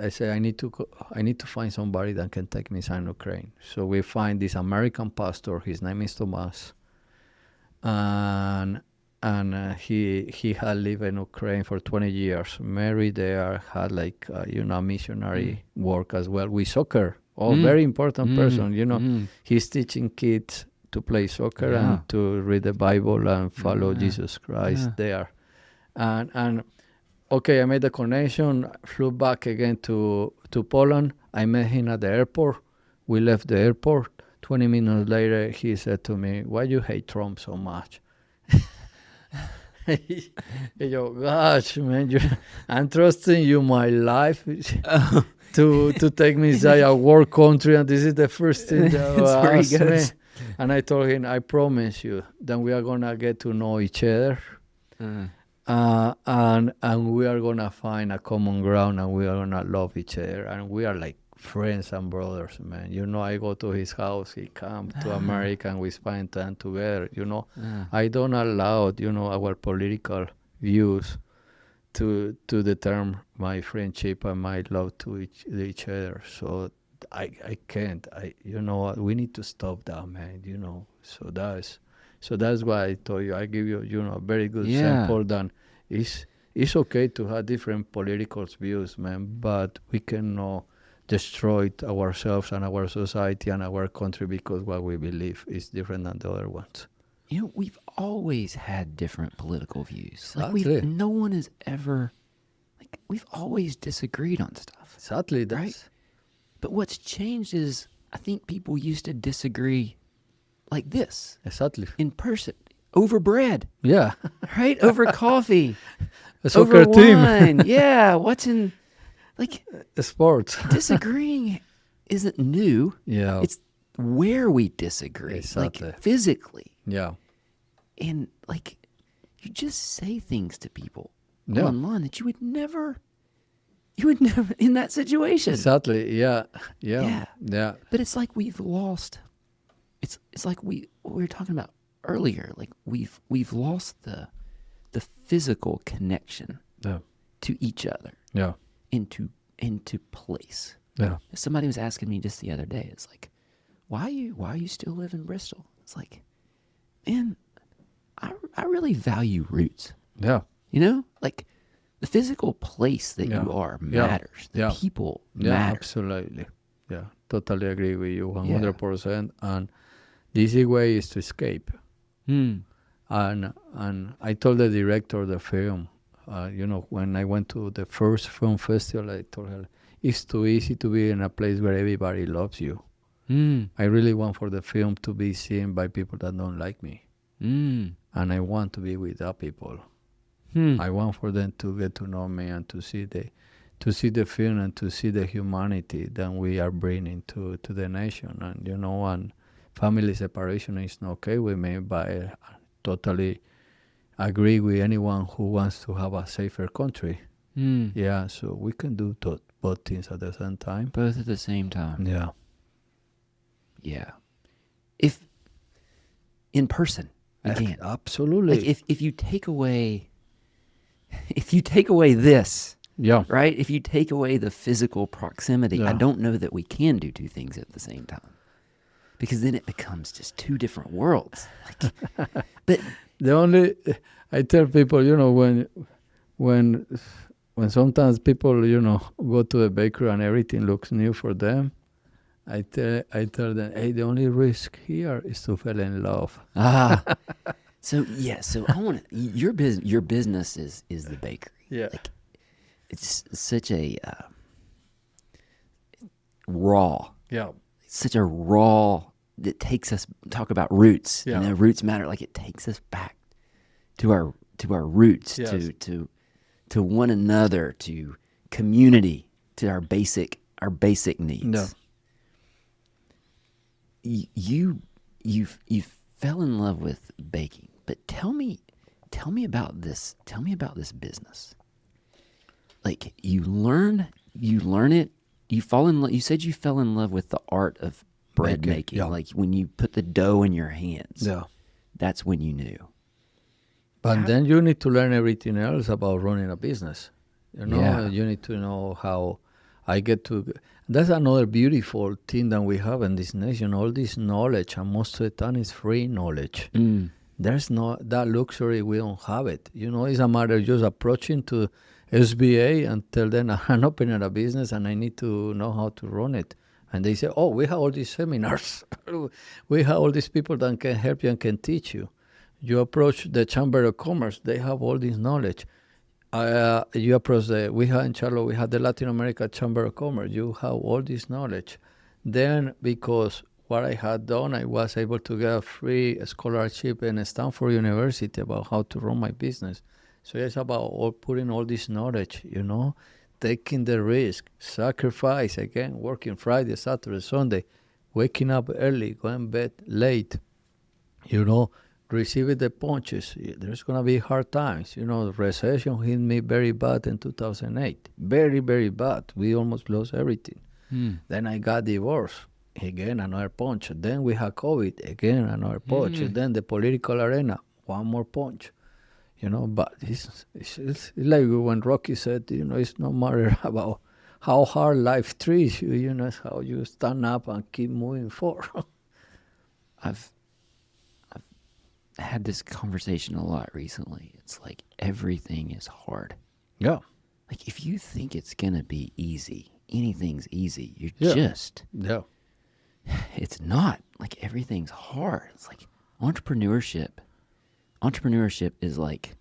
said, I need to find somebody that can take me inside Ukraine. So we find this American pastor. His name is Tomas. And he had lived in Ukraine for 20 years, married there, had like missionary work as well with soccer. Very important person. He's teaching kids to play soccer and to read the Bible and follow Jesus Christ there. And okay, I made the connection, flew back again to Poland. I met him at the airport. We left the airport. 20 minutes later, he said to me, why you hate Trump so much? Gosh, man, I'm trusting you my life to take me inside a war country, and this is the first thing that you asked me. And I told him, I promise you that we are going to get to know each other. And we are going to find a common ground, and we are going to love each other. And we are like friends and brothers, man. I go to his house, he comes to America, and we spend time together, I don't allow, our political views to determine my friendship and my love to each other. So I can't. We need to stop that, man, So that's why I told you, I give you, a very good sample that it's okay to have different political views, man, but we cannot destroy ourselves and our society and our country because what we believe is different than the other ones. We've always had different political views. Exactly. No one has ever, we've always disagreed on stuff. Exactly. Right? But what's changed is, I think people used to disagree like this. Exactly. In person. Over bread. Yeah. Right? Over coffee. A soccer over wine. team. Yeah. What's in... sports. Disagreeing isn't new. Yeah. It's where we disagree. Exactly. Physically. Yeah. And you just say things to people online that you would never in that situation. Exactly. Yeah. But it's like we've lost. It's like what we were talking about earlier. Like we've lost the physical connection to each other. Yeah. Into place. Yeah. Somebody was asking me just the other day, it's like, why you still live in Bristol? It's like, man, I really value roots. Yeah. The physical place that you are matters. The people matter. Absolutely. Yeah. Totally agree with you 100%. And the easy way is to escape. And I told the director of the film, when I went to the first film festival, I told her, it's too easy to be in a place where everybody loves you. I really want for the film to be seen by people that don't like me. And I want to be with that people. I want for them to get to know me and to see the film and to see the humanity that we are bringing to the nation. And and family separation is not okay with me, but I totally agree with anyone who wants to have a safer country. Yeah, so we can do both things at the same time. Both at the same time. Yeah. Yeah. If in person, you can't. Absolutely. Like if you take away this, Yeah. right? If you take away the physical proximity, I Yeah. don't know that we can do two things at the same time. Because then it becomes just two different worlds. But I tell people, when sometimes people, go to the bakery and everything looks new for them, I tell them, hey, the only risk here is to fall in love. So I want to, your business is the bakery. Yeah. Like, it's such a raw. Yeah. Such a raw that takes us, talk about roots. Yeah. Roots matter. Like, it takes us back to our roots, Yes. to one another, to community, to our basic needs. No. You fell in love with baking, but tell me about this. Tell me about this business. Like, you learn it. You fall in love. You said you fell in love with the art of bread making. Yeah. Like, when you put the dough in your hands. Yeah. That's when you knew. But then you need to learn everything else about running a business. Yeah. You need to know how I get to. That's another beautiful thing that we have in this nation. All this knowledge, and most of the time it's free knowledge. There's no that luxury. We don't have it. It's a matter of just approaching to SBA and tell them I'm opening a business and I need to know how to run it. And they say, oh, we have all these seminars. We have all these people that can help you and can teach you. You approach the Chamber of Commerce, they have all this knowledge. You approach we have in Charlotte, we have the Latin America Chamber of Commerce. You have all this knowledge. Then, because what I had done, I was able to get a free scholarship in Stanford University about how to run my business. So it's about putting all this knowledge, taking the risk, sacrifice, again, working Friday, Saturday, Sunday, waking up early, going to bed late, receiving the punches. There's going to be hard times. The recession hit me very bad in 2008. Very, very bad. We almost lost everything. Then I got divorced. Again, another punch. Then we had COVID. Again, another punch. Then the political arena. One more punch. But it's like when Rocky said, it's no matter about how hard life treats you, it's how you stand up and keep moving forward. I've had this conversation a lot recently. It's like everything is hard. Yeah. Like, if you think it's going to be easy, anything's easy. You're Yeah. It's not. Like, everything's hard. It's like entrepreneurship is like,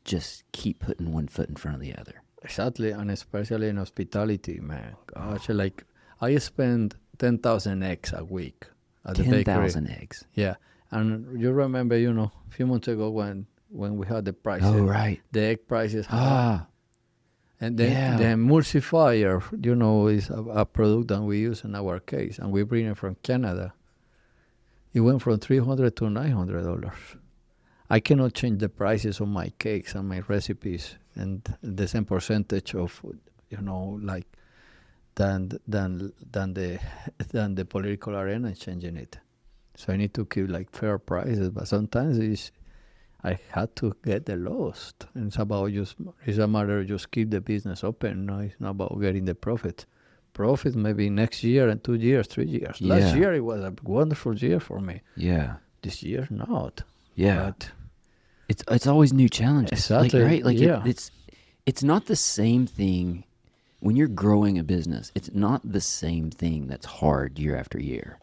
just keep putting one foot in front of the other. Exactly, and especially in hospitality, man. Gosh, like, I spend 10,000 eggs a week at the bakery. 10,000 eggs. Yeah, and you remember, a few months ago when we had the prices. Oh, right. The egg prices. And then the emulsifier, is a product that we use in our case, and we bring it from Canada. It went from $300 to $900. I cannot change the prices of my cakes and my recipes and the same percentage of, like, than the political arena is changing it. So I need to keep like fair prices, but sometimes I had to get the lost. And it's a matter of just keep the business open. No, it's not about getting the profit. Profit maybe next year and 2 years, 3 years. Yeah. Last year it was a wonderful year for me. Yeah. This year not. Yeah. But it's always new challenges. Exactly. Like, right? Like, yeah. It's not the same thing when you're growing a business. It's not the same thing that's hard year after year.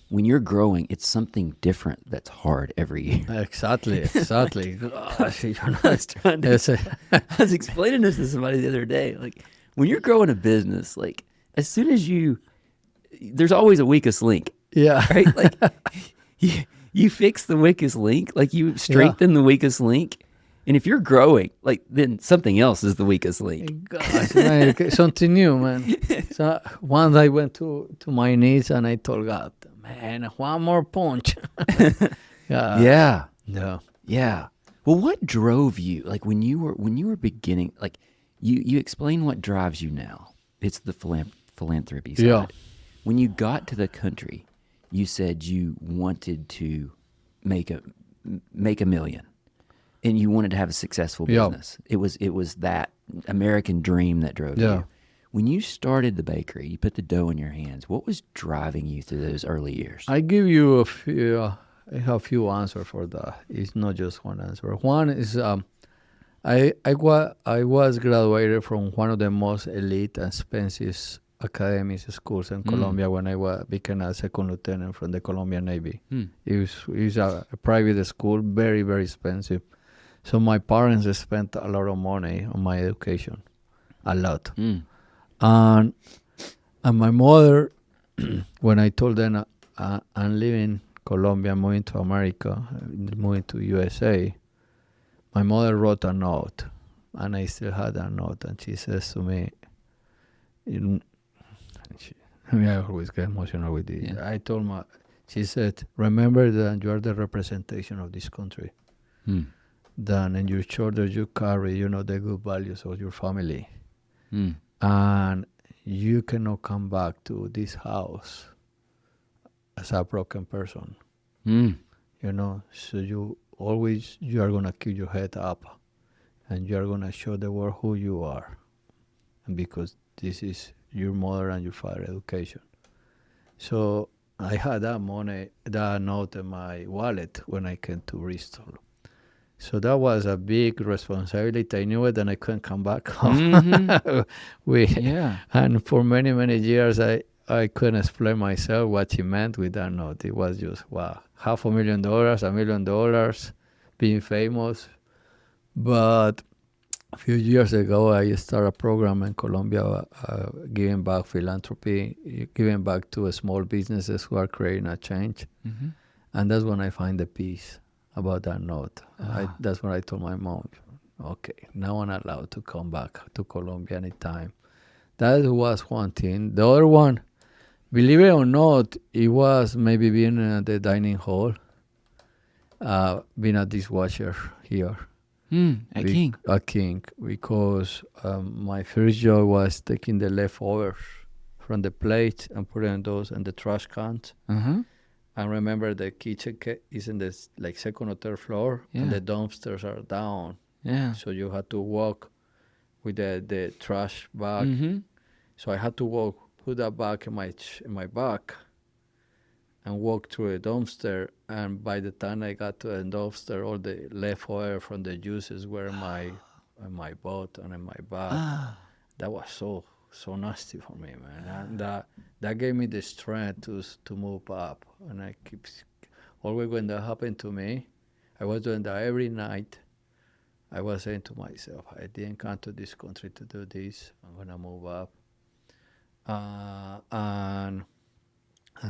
When you're growing, it's something different that's hard every year. Exactly. Gosh, I was explaining this to somebody the other day. Like, when you're growing a business, like, as soon as there's always a weakest link. Yeah. Right? Like, you fix the weakest link, like you strengthen the weakest link, And if you're growing, like, then something else is the weakest link. Gosh, man, something new, man. So once I went to my knees and I told God, man, one more punch. Yeah. Yeah. Yeah. Well, what drove you? Like when you were beginning, like you explain what drives you now. It's the philanthropy side. Yeah. When you got to the country, you said you wanted to make a million, and you wanted to have a successful business. It was that American dream that drove you. When you started the bakery, you put the dough in your hands. What was driving you through those early years? I give you a few. I have a few answers for that. It's not just one answer. One is I was graduated from one of the most elite and expensive academic schools in Colombia when I became a second lieutenant from the Colombian Navy. It was a private school, very, very expensive. So my parents spent a lot of money on my education, a lot. And my mother, when I told them I'm leaving Colombia, moving to America, moving to USA, my mother wrote a note, and I still had that note, and she says to me, I always get emotional with this. Yeah. I told her, she said, remember that you are the representation of this country. Then in your shoulders you carry, the good values of your family. And you cannot come back to this house as a broken person. So you are going to keep your head up, and you are going to show the world who you are. And because this is your mother and your father education. So I had that note in my wallet when I came to Bristol. So that was a big responsibility. I knew it, and I couldn't come back home. And for many, many years, I couldn't explain myself what she meant with that note. It was just, wow, $500,000, $1 million, being famous. But a few years ago, I started a program in Colombia, giving back philanthropy, giving back to small businesses who are creating a change. And that's when I find the peace about that note. That's when I told my mom, okay, now I'm allowed to come back to Colombia anytime. That was one thing. The other one, believe it or not, it was maybe being at the dining hall, being a dishwasher here. At King, because my first job was taking the leftovers from the plate and putting those in the trash cans. And remember, the kitchen is in the second or third floor, and the dumpsters are down. So you had to walk with the trash bag. So I had to put that bag in my back, and walk through a dumpster. And by the time I got to the dumpster, all the leftover from the juices were in my butt and in my back. That was so nasty for me, man. And that gave me the strength to move up. And I keep always, when that happened to me, I was doing that every night. I was saying to myself, I didn't come to this country to do this. I'm gonna move up. And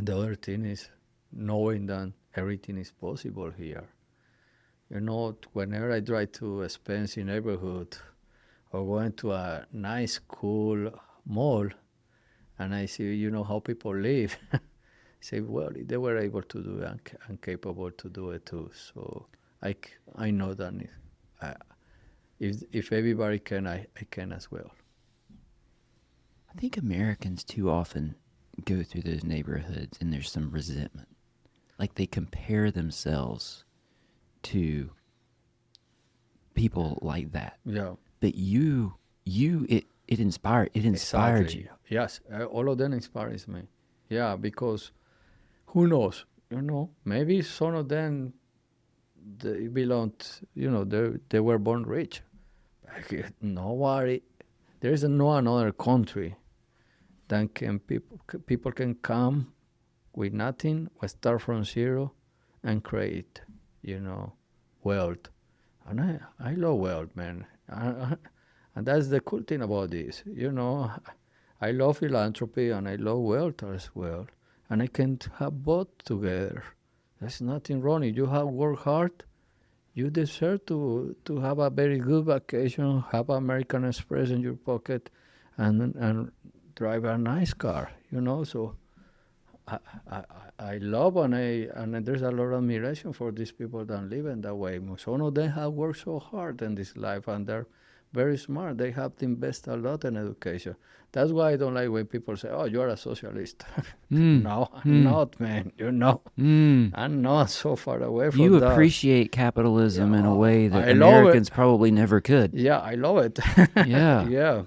the other thing is knowing that everything is possible here. Whenever I drive to a expensive neighborhood or going to a nice, cool mall, and I see, how people live, I say, well, if they were able to do it, I'm capable to do it too. So I know that if everybody can, I can as well. I think Americans too often go through those neighborhoods and there's some resentment. Like they compare themselves to people like that. Yeah. But it inspired Exactly. you. Yes, all of them inspires me. Yeah, because who knows? Maybe some of them they belonged. They were born rich. Nobody. There is no another country that people can come with nothing, or start from zero, and create, wealth. And I love wealth, man. And that's the cool thing about this. I love philanthropy and I love wealth as well. And I can have both together. There's nothing wrong. If you have worked hard, You deserve to have a very good vacation, have American Express in your pocket, and drive a nice car. So I, I, I love and there's a lot of admiration for these people that live in that way. Some of them have worked so hard in this life and they're very smart. They have to invest a lot in education. That's why I don't like when people say, "Oh, you're a socialist." No, I'm not, man. I'm not so far away from You that. appreciate capitalism in a way that I love it. Americans probably never could. Yeah, I love it. Yeah.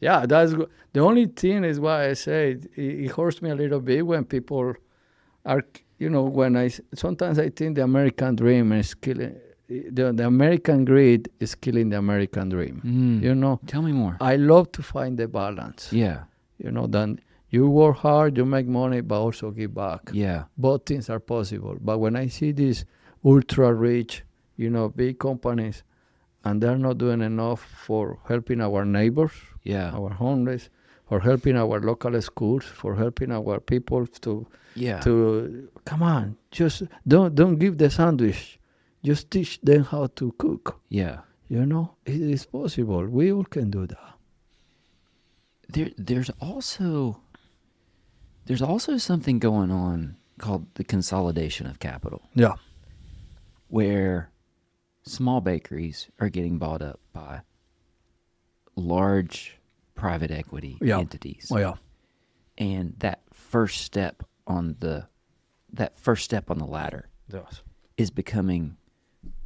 Yeah. The only thing is why I say it hurts me a little bit when people are, sometimes I think the American dream is killing, the American greed is killing the American dream. Tell me more. I love to find the balance. Yeah. Then you work hard, you make money, but also give back. Yeah. Both things are possible. But when I see these ultra rich, big companies, and they're not doing enough for helping our neighbors, our homeless, for helping our local schools, for helping our people to come on, just don't give the sandwich. Just teach them how to cook. Yeah. It is possible. We all can do that. There's also something going on called the consolidation of capital. Yeah. Where small bakeries are getting bought up by large private equity entities. Oh, yeah. And that first step on the ladder is becoming,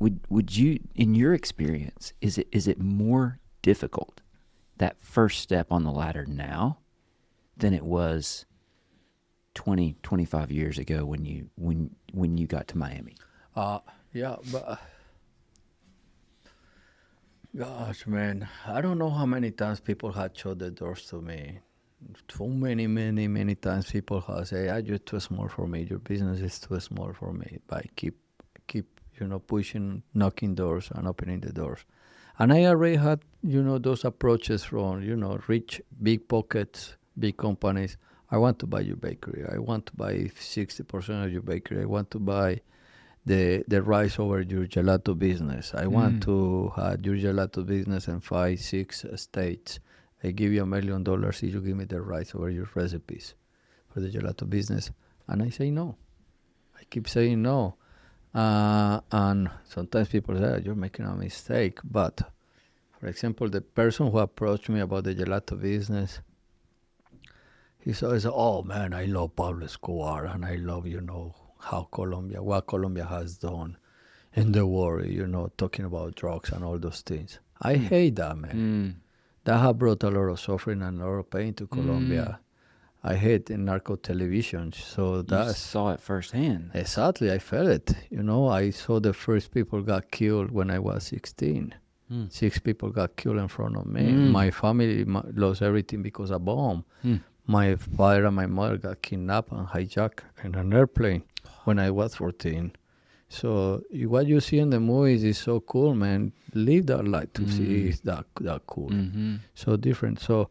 would you, in your experience, is it more difficult, that first step on the ladder now, than it was 20, 25 years ago when you got to Miami? Yeah, but gosh, man, I don't know how many times people had shut the doors to me. So many times people have said, "You're too small for me. Your business is too small for me." But I keep pushing, knocking doors and opening the doors. And I already had, those approaches from, rich, big pockets, big companies. I want to buy your bakery. I want to buy 60% of your bakery. I want to buy the rights over your gelato business. I want to have your gelato business in 5, 6 states. I give you $1 million if you give me the rights over your recipes for the gelato business. And I say no. I keep saying no. And sometimes people say, "You're making a mistake." But, for example, the person who approached me about the gelato business, he says, "Oh, man, I love Pablo Escobar, and I love, what Colombia has done in the war, talking about drugs and all those things." I hate that, man. That have brought a lot of suffering and a lot of pain to Colombia. I hate the narco television, so You saw it firsthand. Exactly, I felt it. I saw the first people got killed when I was 16. 6 people got killed in front of me. My family lost everything because of a bomb. My father and my mother got kidnapped and hijacked in an airplane when I was 14. So what you see in the movies is so cool, man. Live that life to see is that cool. So different. So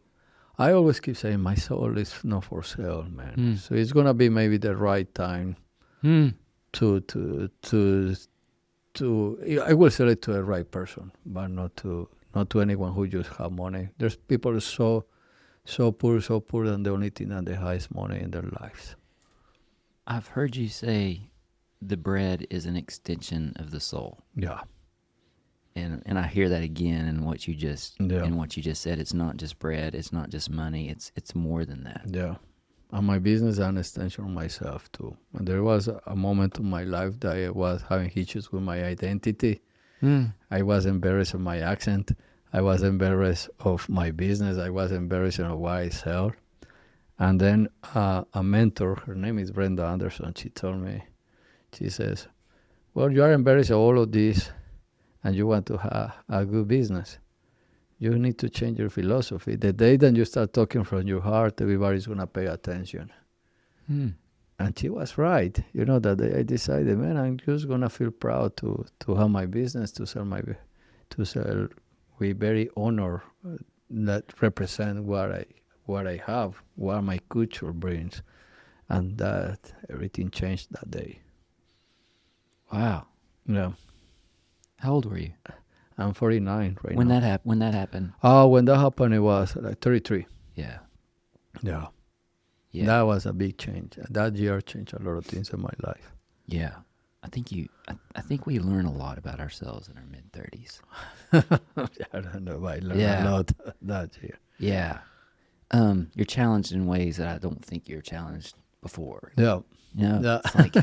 I always keep saying my soul is not for sale, man. So it's gonna be maybe the right time to I will sell it to the right person, but not to anyone who just have money. There's people so poor, and the only thing that they have is money in their lives. I've heard you say the bread is an extension of the soul. Yeah. And I hear that again in what you just said. It's not just bread, it's not just money, it's more than that. Yeah. And my business is an extension of myself too. And there was a moment in my life that I was having issues with my identity. I was embarrassed of my accent. I was embarrassed of my business. I was embarrassed of what I sell. And then a mentor, her name is Brenda Anderson, she told me, she says, "Well, you are embarrassed of all of this and you want to have a good business. You need to change your philosophy. The day that you start talking from your heart, everybody's going to pay attention." And she was right. That day I decided, man, I'm just going to feel proud to have my business, to sell with very honor that represent what I have, what my culture brings. And that everything changed that day. Wow. Yeah. How old were you I'm 49 right when now. when that happened? When that happened, it was like 33. Yeah. Yeah. Yeah. That was a big change. That year changed a lot of things in my life. Yeah. I think we learn a lot about ourselves in our mid 30s. I don't know. I learned a lot that year. Yeah. You're challenged in ways that I don't think you're challenged before. Yeah. You know, Yeah. it's like,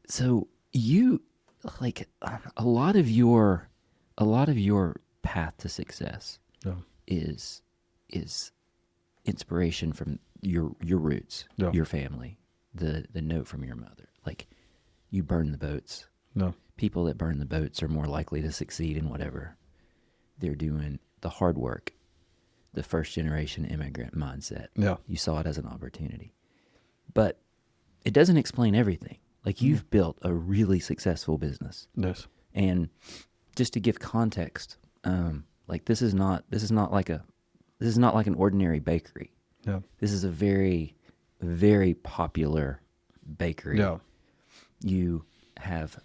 so you, like, a lot of your path to success Yeah. is inspiration from your roots, Yeah. your family, the note from your mother. Like, you burn the boats. No. People that burn the boats are more likely to succeed in whatever they're doing. The hard work, the first generation immigrant mindset. Yeah. You saw it as an opportunity. But it doesn't explain everything. Like, you've built a really successful business. Yes. And just to give context, like, this is not like an ordinary bakery. Yeah. This is a very, very popular bakery. Yeah. You have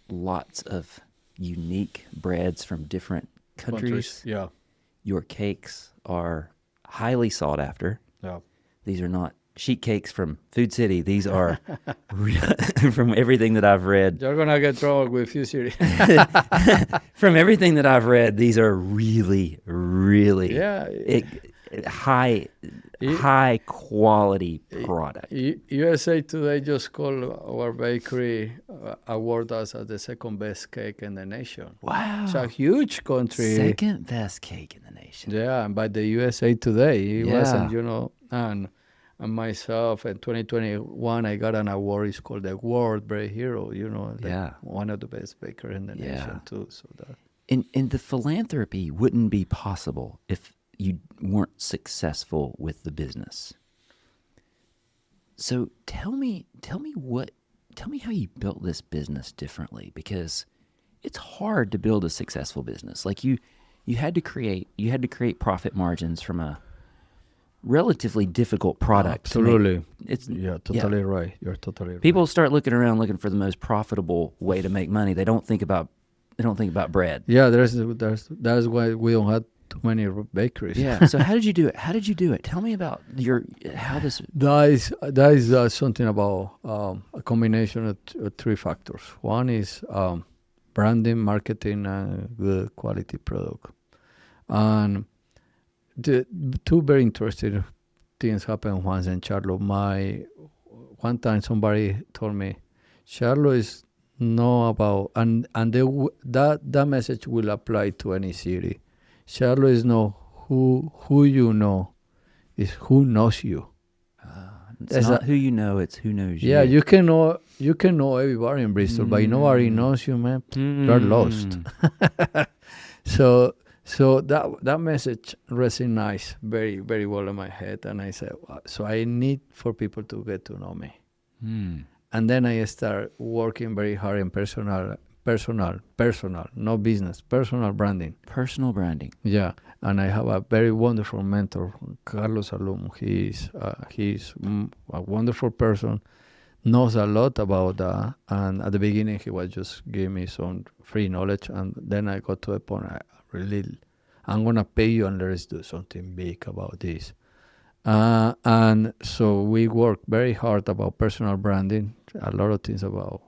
lots of unique breads from different countries. Yeah. Your cakes are highly sought after. Yeah. These are not sheet cakes from Food City. These are from everything that I've read. You're gonna get trouble with you, Siri. From everything that I've read, these are really, really high quality product. USA Today just called our bakery award us as the second best cake in the nation. Wow. It's a huge country. Second best cake in the nation. Yeah, and by the USA Today. It Yeah. wasn't, and myself in 2021, I got an award. It's called the World Bread Hero, one of the best bakers in the nation too. So that. And the philanthropy wouldn't be possible if you weren't successful with the business. So tell me how you built this business differently, because it's hard to build a successful business. Like, you had to create profit margins from a relatively difficult product. Absolutely. Totally right. You're totally right. People start looking around looking for the most profitable way to make money. They don't think about bread. Yeah, that's why we don't have too many bakeries. Yeah. So how did you do it? Tell me about how this. That is something about a combination of three factors. One is branding, marketing, and good quality product. And the two very interesting things happened once in Charlotte. One time somebody told me, Charlotte is know about, and that message will apply to any city. Charlotte is not who you know, is who knows you. It's not who you know, it's who knows you. Yeah, you can know everybody in Bristol, but nobody knows you, man. You're lost. So that message resonates very, very well in my head, and I said, so I need for people to get to know me. And then I start working very hard in personal, no business, personal branding. Personal branding. Yeah, and I have a very wonderful mentor, Carlos Alum. He's a wonderful person, knows a lot about that. And at the beginning, he was just giving me some free knowledge, and then I got to a point, I'm gonna pay you and let's do something big about this. And so we work very hard about personal branding, a lot of things about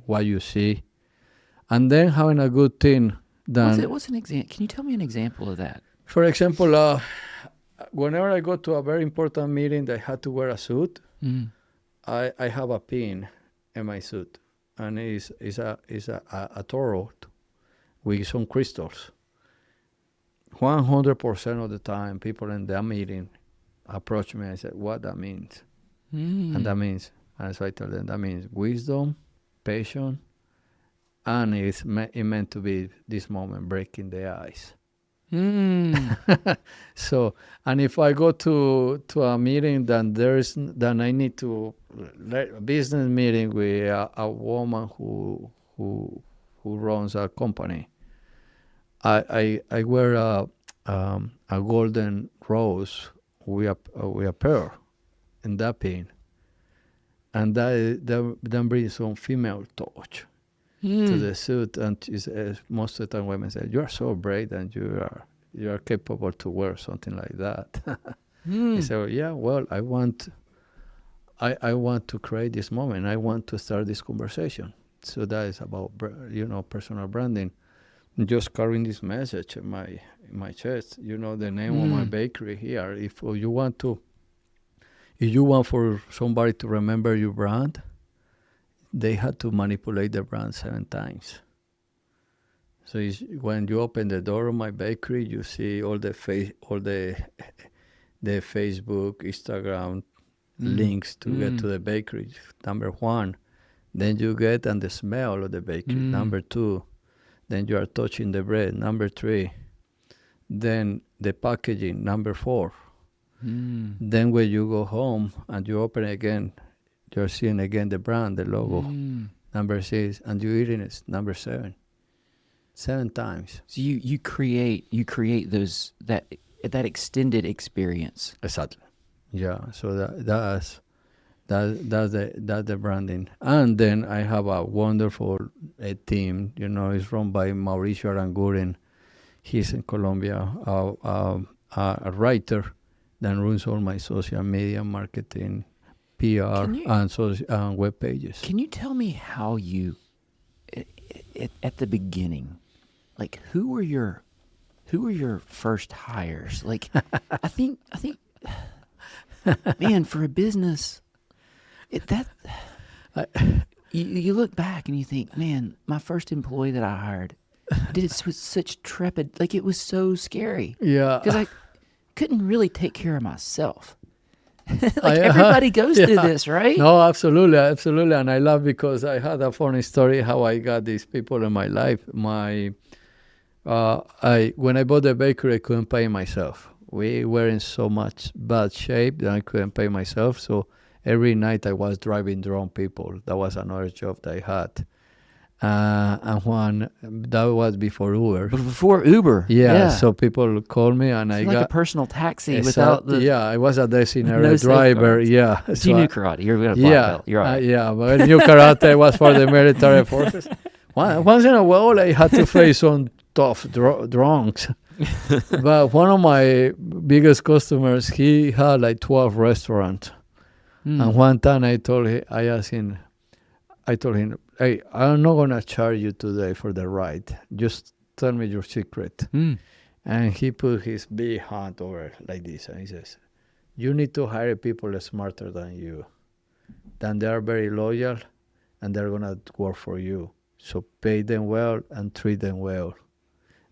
what you see, and then having a good team. What's an example? Can you tell me an example of that? For example, whenever I go to a very important meeting that I had to wear a suit, I have a pin in my suit, and it's a toro with some crystals. 100% of the time, people in that meeting approach me and say, what that means. And that means, and so I tell them, that means wisdom, patience, and it meant to be this moment breaking the ice. So, and if I go to a meeting, then I need to a business meeting with a woman who runs a company. I wear a golden rose with a pearl in that pin, and that brings some female touch. to the suit, and she says, most of the time women say, "You are so brave, and you are capable to wear something like that." I say, well, "Yeah, well, I want to create this moment. I want to start this conversation." So that is about personal branding. Just carrying this message in my chest. The name of my bakery here. If you want for somebody to remember your brand, they had to manipulate the brand 7 times. So when you open the door of my bakery, you see all the Facebook, Instagram links to get to the bakery. Number 1. Then you get and the smell of the bakery. Number 2. Then you are touching the bread. Number 3. Then the packaging. Number 4. Then when you go home and you open it again, you're seeing again the brand, the logo. Number 6. And you eating it. Number 7. 7 times. So you create that extended experience. Exactly. Yeah. So that's the branding. And then I have a wonderful team. It's run by Mauricio Aranguren. He's in Colombia, a writer that runs all my social media, marketing, PR, and web pages. Can you tell me how you, at the beginning, like who were your first hires? Like, I think, man, for a business, you look back and you think, man, my first employee that I hired, I did it with such trepid, like it was so scary. Yeah. Because I couldn't really take care of myself. Everybody goes through this, right? No, absolutely. And I love because I had a funny story how I got these people in my life. When I bought the bakery, I couldn't pay myself. We were in so much bad shape that I couldn't pay myself. So every night I was driving drunk people. That was another job that I had. And that was before Uber. Before Uber? Yeah. So people call me and I got a personal taxi without the... Yeah, I was a designated driver. Yeah. So you knew karate. You're a black belt. You're all right. Yeah, but I knew karate. I was for the military forces. Once in a while, I had to face some tough drunks. But one of my biggest customers, he had like 12 restaurants. And one time I told him, "Hey, I'm not going to charge you today for the ride. Just tell me your secret." And he put his big hand over like this. And he says, "You need to hire people smarter than you. Then they are very loyal and they're going to work for you. So pay them well and treat them well."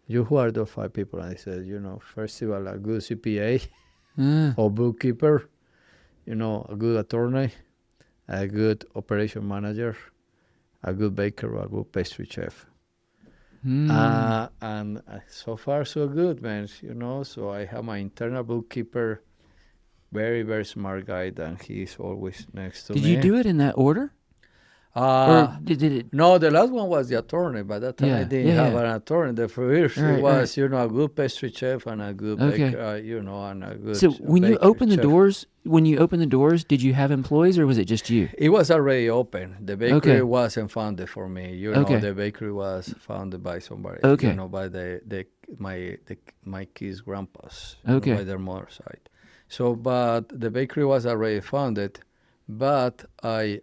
Who are those 5 people? And I said, first of all, a good CPA or bookkeeper, a good attorney, a good operation manager, a good baker, or a good pastry chef. And so far, so good, man. So I have my internal bookkeeper, very, very smart guy, and he's always next to me. Did you do it in that order? Or did it? No, the last one was the attorney. By that time, I didn't have an attorney. The first was, a good pastry chef and a good baker, and a good. So when you opened the doors, did you have employees or was it just you? It was already open. The bakery wasn't founded for me. The bakery was founded by somebody. By my kids' grandpas. By their mother's side. So, but the bakery was already founded. But I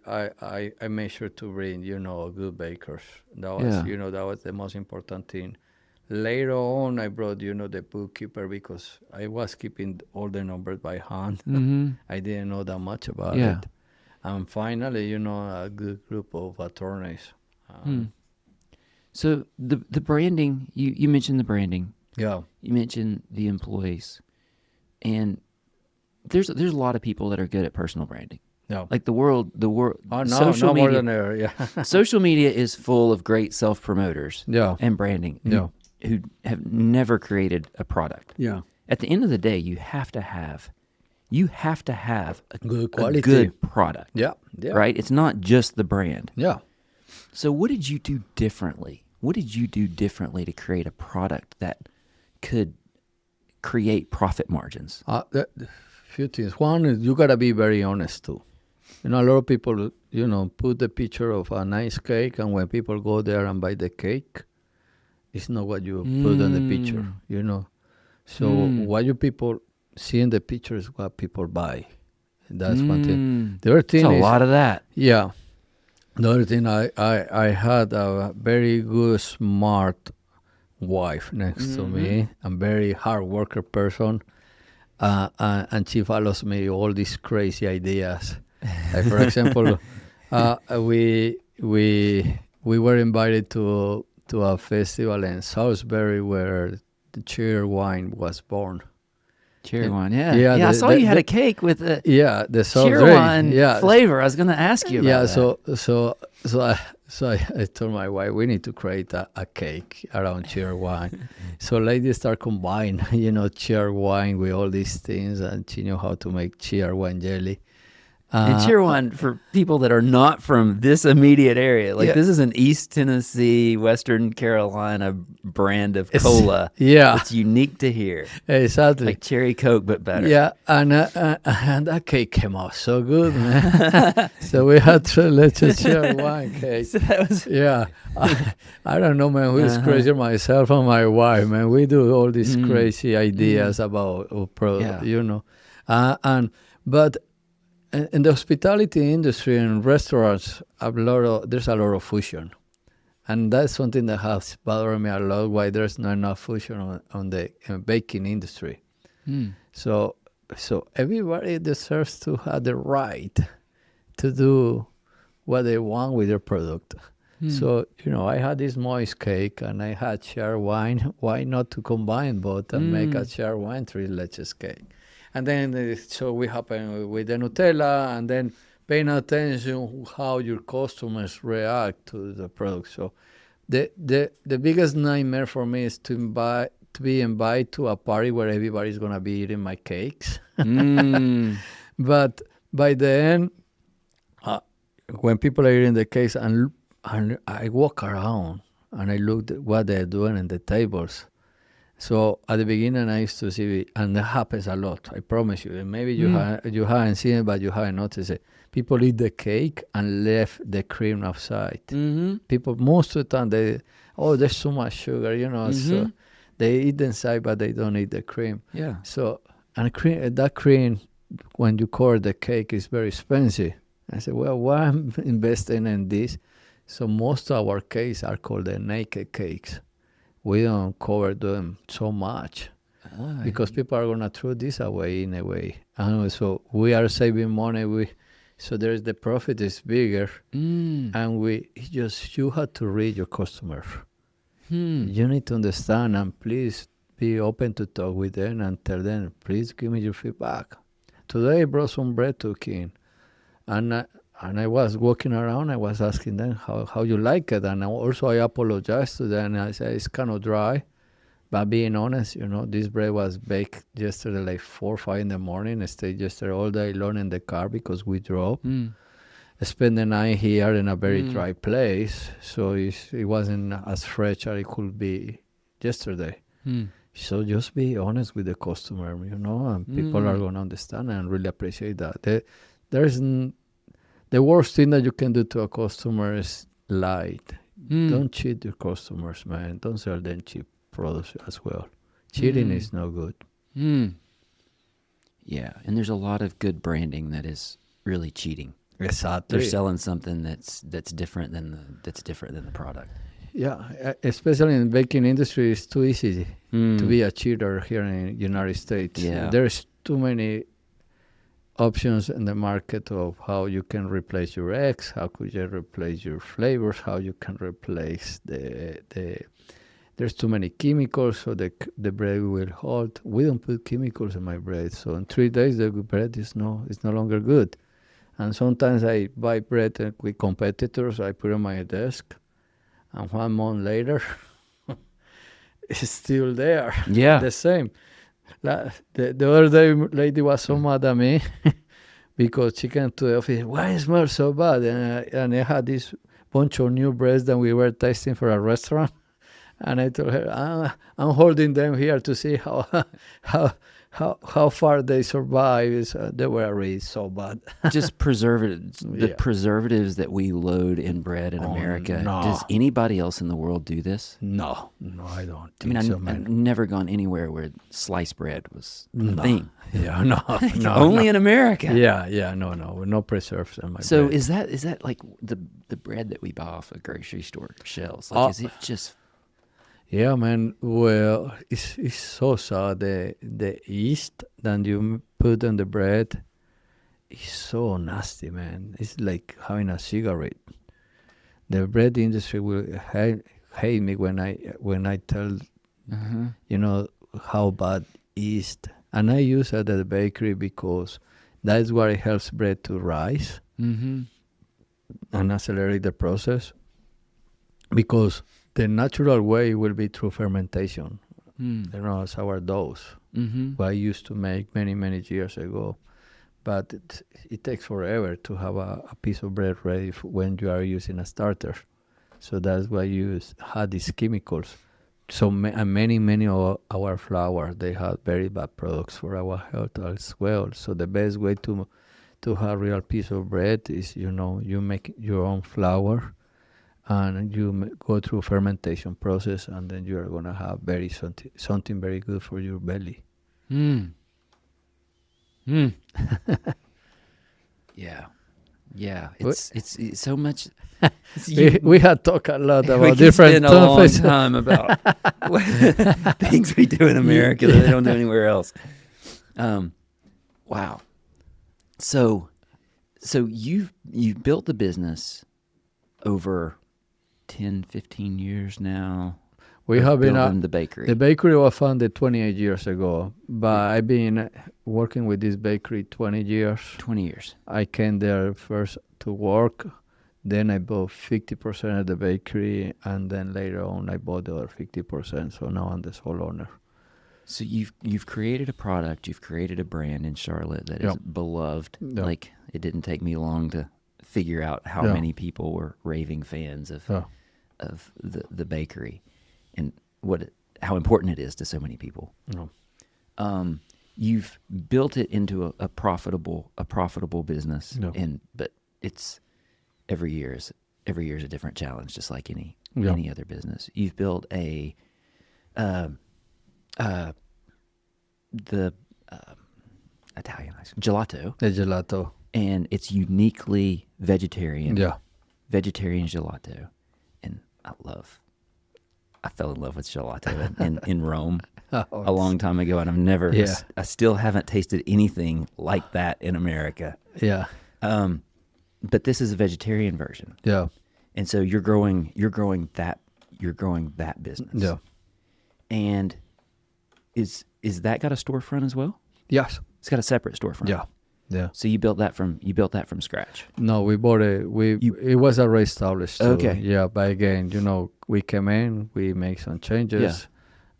made sure to bring, good bakers. That was, that was the most important thing. Later on, I brought, the bookkeeper because I was keeping all the numbers by hand. I didn't know that much about it. And finally, a good group of attorneys. So the branding, you mentioned the branding. Yeah. You mentioned the employees. And there's a lot of people that are good at personal branding. No. Like the world. Social media. More than ever, yeah. Social media is full of great self-promoters and branding who have never created a product. Yeah. At the end of the day, you have to have a good quality, a good product. Yeah. Right? It's not just the brand. Yeah. So what did you do differently? What did you do differently to create a product that could create profit margins? Few things. One is you gotta be very honest too. A lot of people, put the picture of a nice cake, and when people go there and buy the cake, it's not what you put on the picture. So what you people see in the picture is what people buy. That's one thing. The other thing It's a is lot of that. Yeah. The other thing, I had a very good, smart wife next to me, a very hard worker person, and she follows me all these crazy ideas. Like, for example, we were invited to a festival in Salisbury where the cherry wine was born. Cherry wine, yeah. I saw you had a cake with the the cherry wine flavor. I was going to ask you about that. So I told my wife, we need to create a cake around cherry wine. So ladies start combining, cherry wine with all these things, and she knew how to make cherry wine jelly. And cherry wine, for people that are not from this immediate area, this is an East Tennessee, Western Carolina brand of cola. It's unique to here. Exactly. Like cherry Coke, but better. Yeah, and that cake came out so good, man. So we had to cherry wine cake. So that was I don't know, man. Who's crazy, myself or my wife, man? We do all these crazy ideas about product, but in the hospitality industry and restaurants, there's a lot of fusion. And that's something that has bothered me a lot, why there's not enough fusion on the baking industry. So everybody deserves to have the right to do what they want with their product. So, I had this moist cake and I had cherry wine. Why not to combine both and make a cherry wine three leches cake? And then so we happen with the Nutella, and then paying attention how your customers react to the product. So the biggest nightmare for me is to be invited to a party where everybody's gonna be eating my cakes. But by the end, when people are eating the cakes, and I walk around and I look at what they're doing in the tables. So at the beginning, I used to see, and that happens a lot, I promise you. And maybe you haven't seen it, but you haven't noticed it. People eat the cake and left the cream outside. People, most of the time, there's too much sugar, so they eat the inside, but they don't eat the cream. Yeah. So, and that cream, when you cover the cake, is very expensive. I said, well, why am I investing in this? So most of our cakes are called the naked cakes. We don't cover them so much because people are going to throw this away in a way. And so we are saving money. So there's the profit is bigger. And you have to read your customers. You need to understand, and please be open to talk with them and tell them, please give me your feedback. Today I brought some bread to King, and I was walking around, I was asking them how you like it. And also I apologized to them. I said, it's kind of dry. But being honest, this bread was baked yesterday like 4 or 5 in the morning. I stayed yesterday all day long in the car because we drove. I spent the night here in a very dry place. So it wasn't as fresh as it could be yesterday. So just be honest with the customer, and people are going to understand and really appreciate that. The worst thing that you can do to a customer is lie. Don't cheat your customers, man. Don't sell them cheap products as well. Cheating is no good. Yeah, and there's a lot of good branding that is really cheating. Exactly. They're selling something that's different than the product. Yeah, especially in the baking industry, it's too easy to be a cheater here in the United States. Yeah. There's too many options in the market of how you can replace your eggs, how could you replace your flavors, how you can replace there's too many chemicals, so the bread will hold. We don't put chemicals in my bread, so in 3 days the bread is no longer good. And sometimes I buy bread with competitors, I put it on my desk, and 1 month later it's still there. Yeah. The same. The other day, lady was so mad at me because she came to the office. Why it smells so bad? And I had this bunch of new breads that we were tasting for a restaurant. And I told her, I'm holding them here to see how how far they survive is they were already so bad. Just preservatives, the Yeah. preservatives that we load in bread in Oh, America. no. Does anybody else in the world do this? No, I don't I mean, think so, I've man. never gone anywhere where sliced bread was a No. thing. Yeah, no, no. Only no. in America. Yeah, no preserves in my So bread. is that like the bread that we buy off a grocery store shelves? Like, is it just? Yeah, man. Well, it's so sad. The yeast that you put on the bread is so nasty, man. It's like having a cigarette. The bread industry will hate me when I tell how bad yeast. And I use it at the bakery because that's where it helps bread to rise Mm-hmm. and accelerate the process. Because the natural way will be through fermentation. Sourdoughs. Mm-hmm. What I used to make many years ago. But it takes forever to have a piece of bread ready when you are using a starter. So that's why you had these chemicals. So many of our flour, they have very bad products for our health as well. So the best way to have real piece of bread is, you make your own flour and you go through fermentation process, and then you are going to have something very good for your belly. Mm. Mm. Yeah. It's so much. We had talked a lot we about could different spend a long topics. time about things we do in America that they don't do anywhere else. Wow. So you've built the business over 10, 15 years now. We have been building the bakery. The bakery was founded 28 years ago, but I've been working with this bakery 20 years. 20 years. I came there first to work, then I bought 50% of the bakery, and then later on I bought the other 50%. So now I'm the sole owner. So you've created a product, you've created a brand in Charlotte that is beloved. Yep. Like, it didn't take me long to figure out how many people were raving fans of the bakery, and how important it is to so many people. No. You've built it into a profitable business, but it's every year is a different challenge, just like any other business. You've built the Italian ice gelato. The gelato. And it's uniquely vegetarian. Yeah. Vegetarian gelato. And I fell in love with gelato in Rome a long time ago, and I still haven't tasted anything like that in America. Yeah. But this is a vegetarian version. Yeah. And so you're growing that business. Yeah. And is that got a storefront as well? Yes. It's got a separate storefront. Yeah. Yeah. So you built that from scratch. No, we bought it. It was already established. Too. Okay. Yeah, but again, we came in, we make some changes,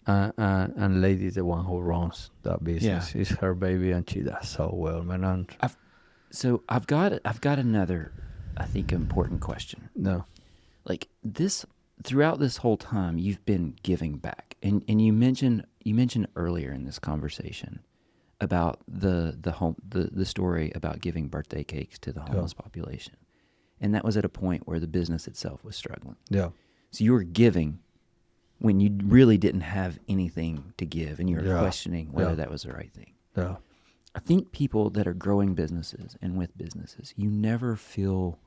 and lady is the one who runs that business. Yeah. It's her baby, and she does so well, man. And I've got another, I think, important question. No. Like this, throughout this whole time, you've been giving back, and you mentioned earlier in this conversation about the story about giving birthday cakes to the homeless population, and that was at a point where the business itself was struggling. Yeah. So you were giving when you really didn't have anything to give, and you were questioning whether that was the right thing. Yeah. I think people that are growing businesses and with businesses, you never feel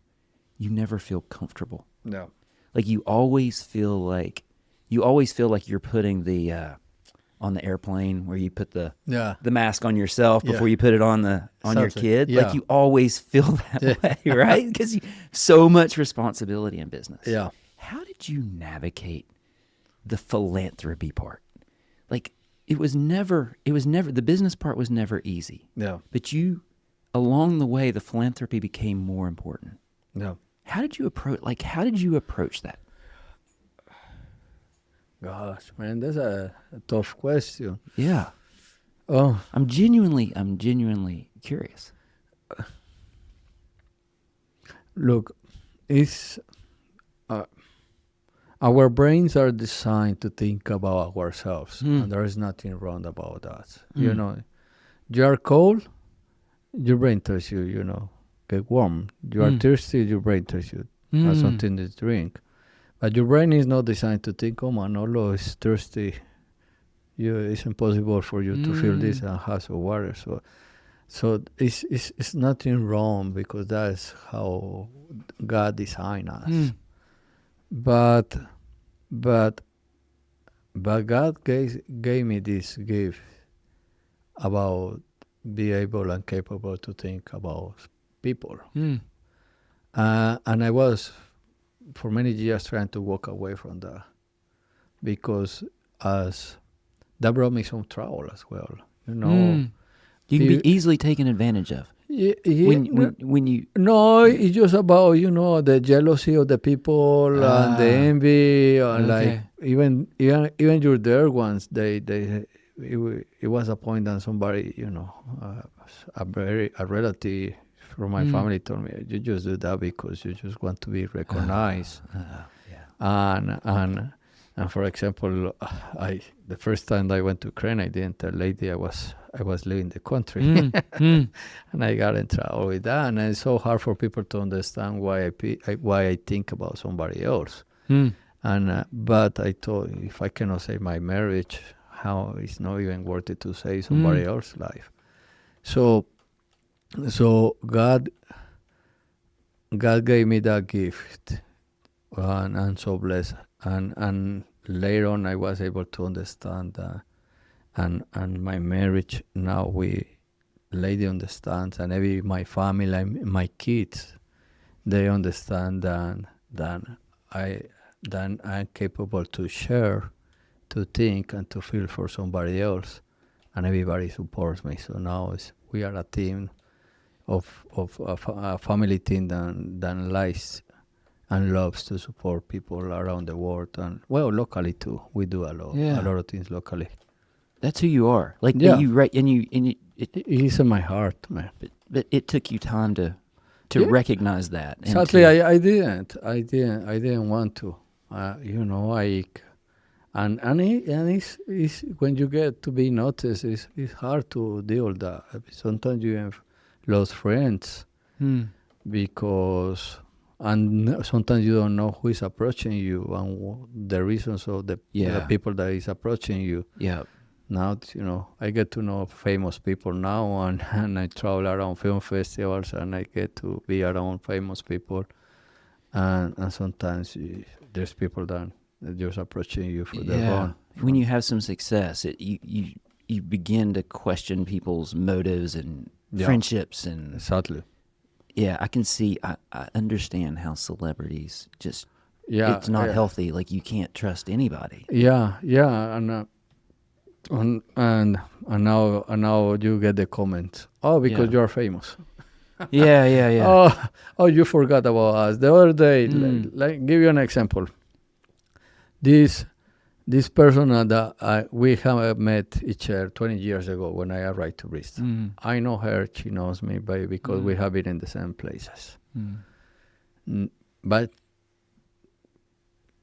comfortable. No. Like you always feel like you're putting the on the airplane where you put the mask on yourself before you put it on your kid. Yeah. Like you always feel that way, right? Because so much responsibility in business. Yeah. How did you navigate the philanthropy part? Like it was never the business part was never easy. Yeah. But along the way, the philanthropy became more important. Yeah. How did you approach that? Gosh, man, that's a tough question. Yeah. Oh, I'm genuinely curious. Look, it's our brains are designed to think about ourselves, and there is nothing wrong about that. You are cold, your brain tells you, get warm. You are thirsty, your brain tells you, have something to drink. But your brain is not designed to think, oh, Manolo is thirsty. It's impossible for you to feel this and have some water. So it's nothing wrong because that's how God designed us. But but God gave me this gift about be able and capable to think about people. And I was for many years trying to walk away from that because as that brought me some trouble as well. You can be easily taken advantage of. When you No, it's just about the jealousy of the people and the envy and like even your dear ones. It was a point that somebody a relative from my family told me, you just do that because you just want to be recognized. And for example, the first time I went to Ukraine, I didn't tell lady I was leaving the country, and I got in trouble with that. And it's so hard for people to understand why I think about somebody else. And but I thought if I cannot save my marriage, how it's not even worth it to save somebody else's life. So God gave me that gift, and I'm so blessed. And later on, I was able to understand that, and my marriage now lady understands, and my family, my kids, they understand that I'm capable to share, to think, and to feel for somebody else, and everybody supports me. So now we are a team of a family team that likes and loves to support people around the world, and locally too. We do a lot of things locally. That's who you are. Like you right, and it's in my heart, man. But it took you time to recognize that. Sadly, I didn't want to. It's when you get to be noticed, it's hard to deal with that. Sometimes you have lost friends because. And sometimes you don't know who is approaching you and the reasons of the people that is approaching you. Yeah. Now, I get to know famous people now, and I travel around film festivals, and I get to be around famous people. And sometimes there's people that are just approaching you for the wrong. When you have some success, you begin to question people's motives and friendships and. Exactly. Yeah, I can see. I understand how celebrities just. It's not healthy. Like you can't trust anybody. Yeah, and now you get the comments. Oh, because you are famous. Yeah. Oh, you forgot about us. The other day, like give you an example. This person that we have met each other 20 years ago when I arrived to Bristol. I know her, she knows me, because we have been in the same places. But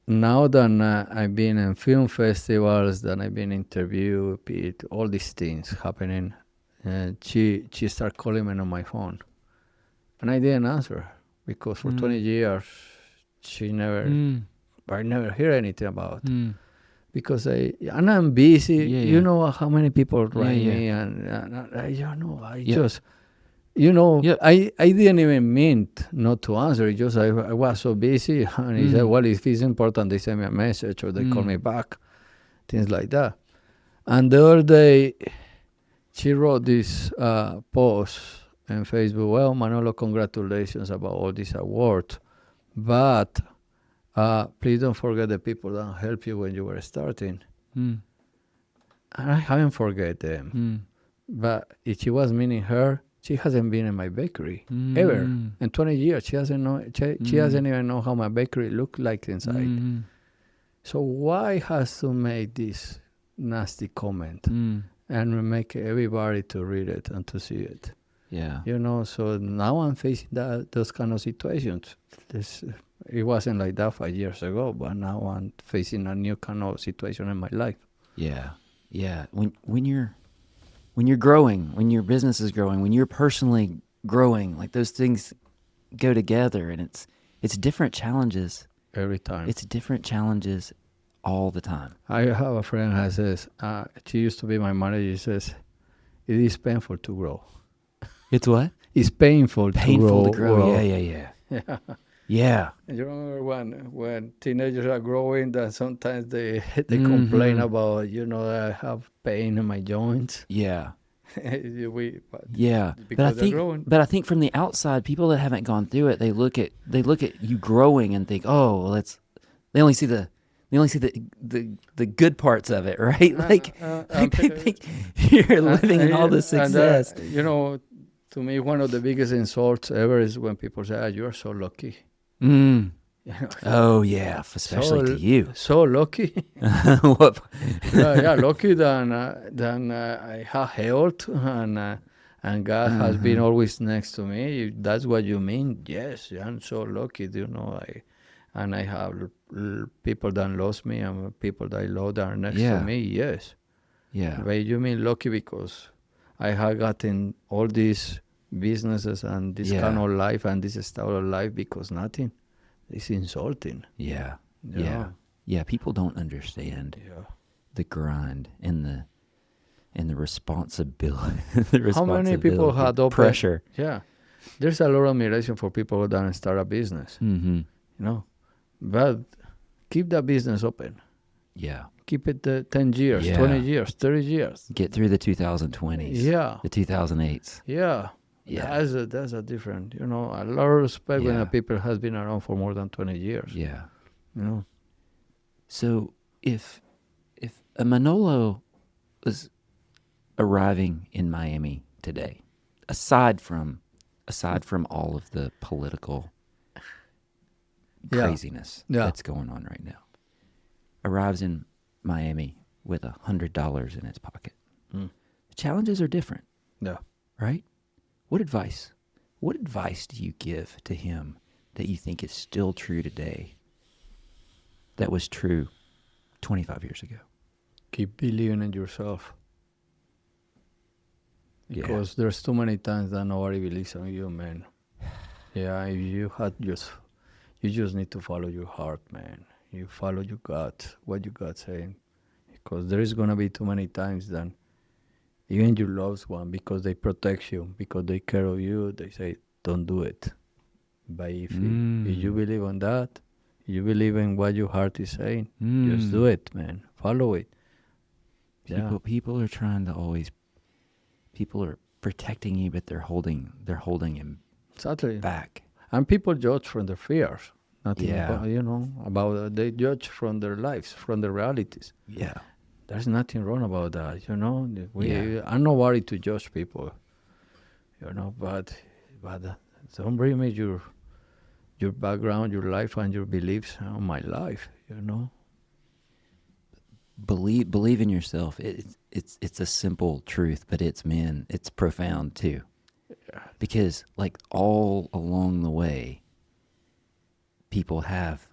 now that I've been in film festivals, that I've been interviewed, all these things happening, she started calling me on my phone. And I didn't answer her because for 20 years, I never hear anything about because I'm busy. You know how many people write me, and I just, I didn't even mean not to answer. It just I was so busy, and he said, well, if it's important, they send me a message or they call me back, things like that. And the other day, she wrote this post on Facebook. Well, Manolo, congratulations about all these awards, but please don't forget the people that helped you when you were starting. And I haven't forget them. But if she was meaning her, she hasn't been in my bakery ever. In 20 years, she hasn't even know how my bakery looked like inside. So why has to make this nasty comment and make everybody to read it and to see it? Yeah. So now I'm facing those kind of situations. It wasn't like that 5 years ago, but now I'm facing a new kind of situation in my life. Yeah. When you're when you're growing, when your business is growing, when you're personally growing, like those things go together, and it's different challenges. every time. It's different challenges all the time. I have a friend who says, she used to be my manager. She says, it is painful to grow. It's what? It's painful Painful to to grow. grow. Yeah. Yeah. Yeah. And you remember when teenagers are growing, that sometimes they complain about, I have pain in my joints. Yeah. But Yeah. because they're growing. But I think from the outside, people that haven't gone through it, they look at you growing and think, oh, well, they only see the good parts of it, right? Like they think you're living in all the success. And, to me, one of the biggest insults ever is when people say, "You are so lucky." Mm. Oh yeah, especially to you. So lucky. What? Yeah, lucky than I have health and God has been always next to me. If that's what you mean, yes, I'm so lucky. I have people that lost me and people that I love that are next to me. Yes. Yeah. But you mean lucky because I have gotten all these businesses and this kind of life and this style of life because nothing. It's insulting. Yeah. People don't understand the grind and the responsibility. How many people had pressure? Yeah, there's a lot of admiration for people who don't start a business. Mm-hmm. But keep that business open. Yeah. Keep it 10 years, 20 years, 30 years. Get through the 2020s. Yeah. The 2008s. Yeah. That's a different, a lot of respect when a people has been around for more than 20 years. Yeah. So if a Manolo was arriving in Miami today, aside from all of the political craziness that's going on right now, arrives in Miami with $100 in his pocket. The challenges are different. Yeah. Right? What advice do you give to him that you think is still true today that was true 25 years ago? Keep believing in yourself. Because there's too many times that nobody believes in you, man. Yeah, if you just need to follow your heart, man. You follow your gut, what your gut saying. Because there is going to be too many times that even your loved one, because they protect you, because they care of you, they say, don't do it. But if you believe in that, you believe in what your heart is saying, just do it, man. Follow it. People are trying to always, people are protecting you, but they're holding him back. And people judge from their fears. Nothing about they judge from their lives, from their realities. Yeah. There's nothing wrong about that, I'm not worried to judge people, but don't bring me your background, your life, and your beliefs on my life, Believe in yourself. It's a simple truth, but it's profound too. Yeah. Because like all along the way, people have,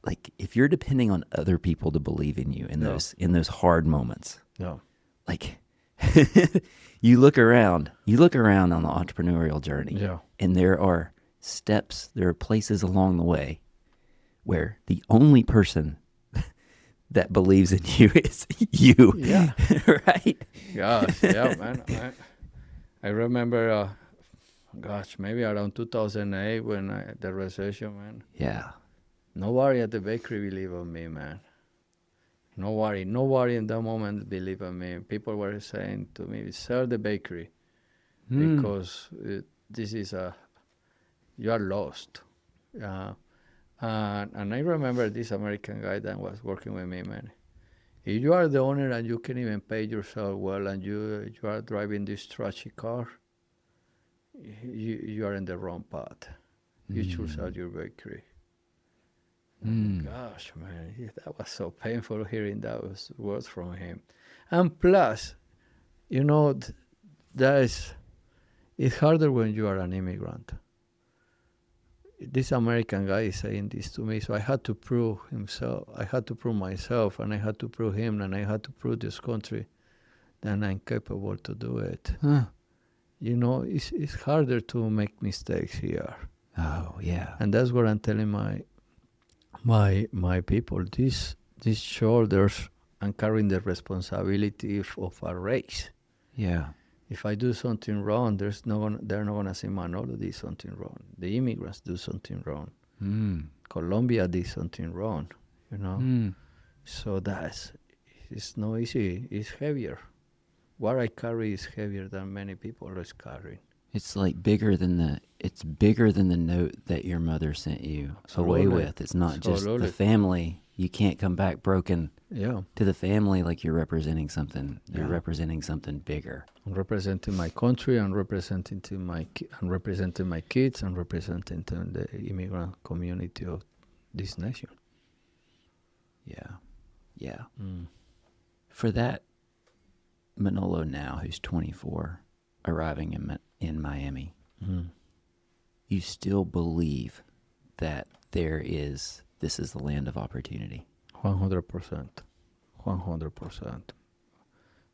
like, if you're depending on other people to believe in you in those hard moments, like you look around on the entrepreneurial journey, and there are places along the way where the only person that believes in you is you. Yeah. Right? Gosh, yeah, man. I remember, maybe around 2008 when the recession, man. Yeah. Nobody at the bakery believed in me, man. Nobody in that moment believed in me. People were saying to me, sell the bakery because this is you are lost. And I remember this American guy that was working with me, man. If you are the owner and you can even pay yourself well and you are driving this trashy car, you are in the wrong path. You should sell your bakery. Gosh, man, that was so painful hearing those words from him. And plus, it's harder when you are an immigrant. This American guy is saying this to me, so I had to prove myself, and I had to prove him, and I had to prove this country then I'm capable to do it. Huh. You know, it's harder to make mistakes here. Oh, yeah. And that's what I'm telling my people. These shoulders, I'm carrying the responsibility of a race. Yeah. If I do something wrong, they're not gonna say Manolo did something wrong. The immigrants do something wrong. Mm. Colombia did something wrong. You know, Mm. so it's not easy. It's heavier. What I carry is heavier than many people are carrying. It's like bigger than the note that your mother sent you away Absolutely. with. It's not just Absolutely. the family. You can't come back broken Yeah, to the family like you're representing something. You're Yeah. representing something bigger. I'm representing my country. I'm representing my kids. I'm representing the immigrant community of this nation. Yeah. Yeah. Mm. For that Manolo now, who's 24, arriving in Miami, Mm. you still believe that this is the land of opportunity. 100%. 100%.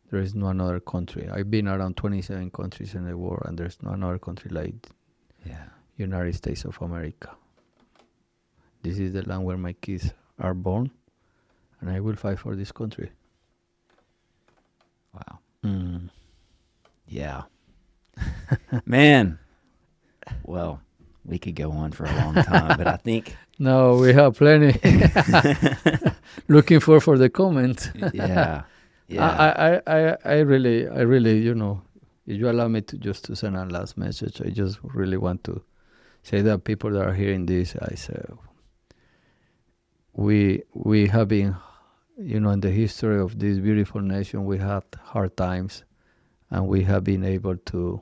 There is no another country. I've been around 27 countries in the world, and there's no another country like Yeah. United States of America. This is the land where my kids are born, and I will fight for this country. Wow. Mm. Yeah. Man. Well, we could go on for a long time, but I think No, we have plenty. Looking for the comment. yeah. Yeah. I really, you know, if you allow me to send a last message, I just really want to say that people that are hearing this, I say, we have been, you know, in the history of this beautiful nation, we had hard times, and we have been able to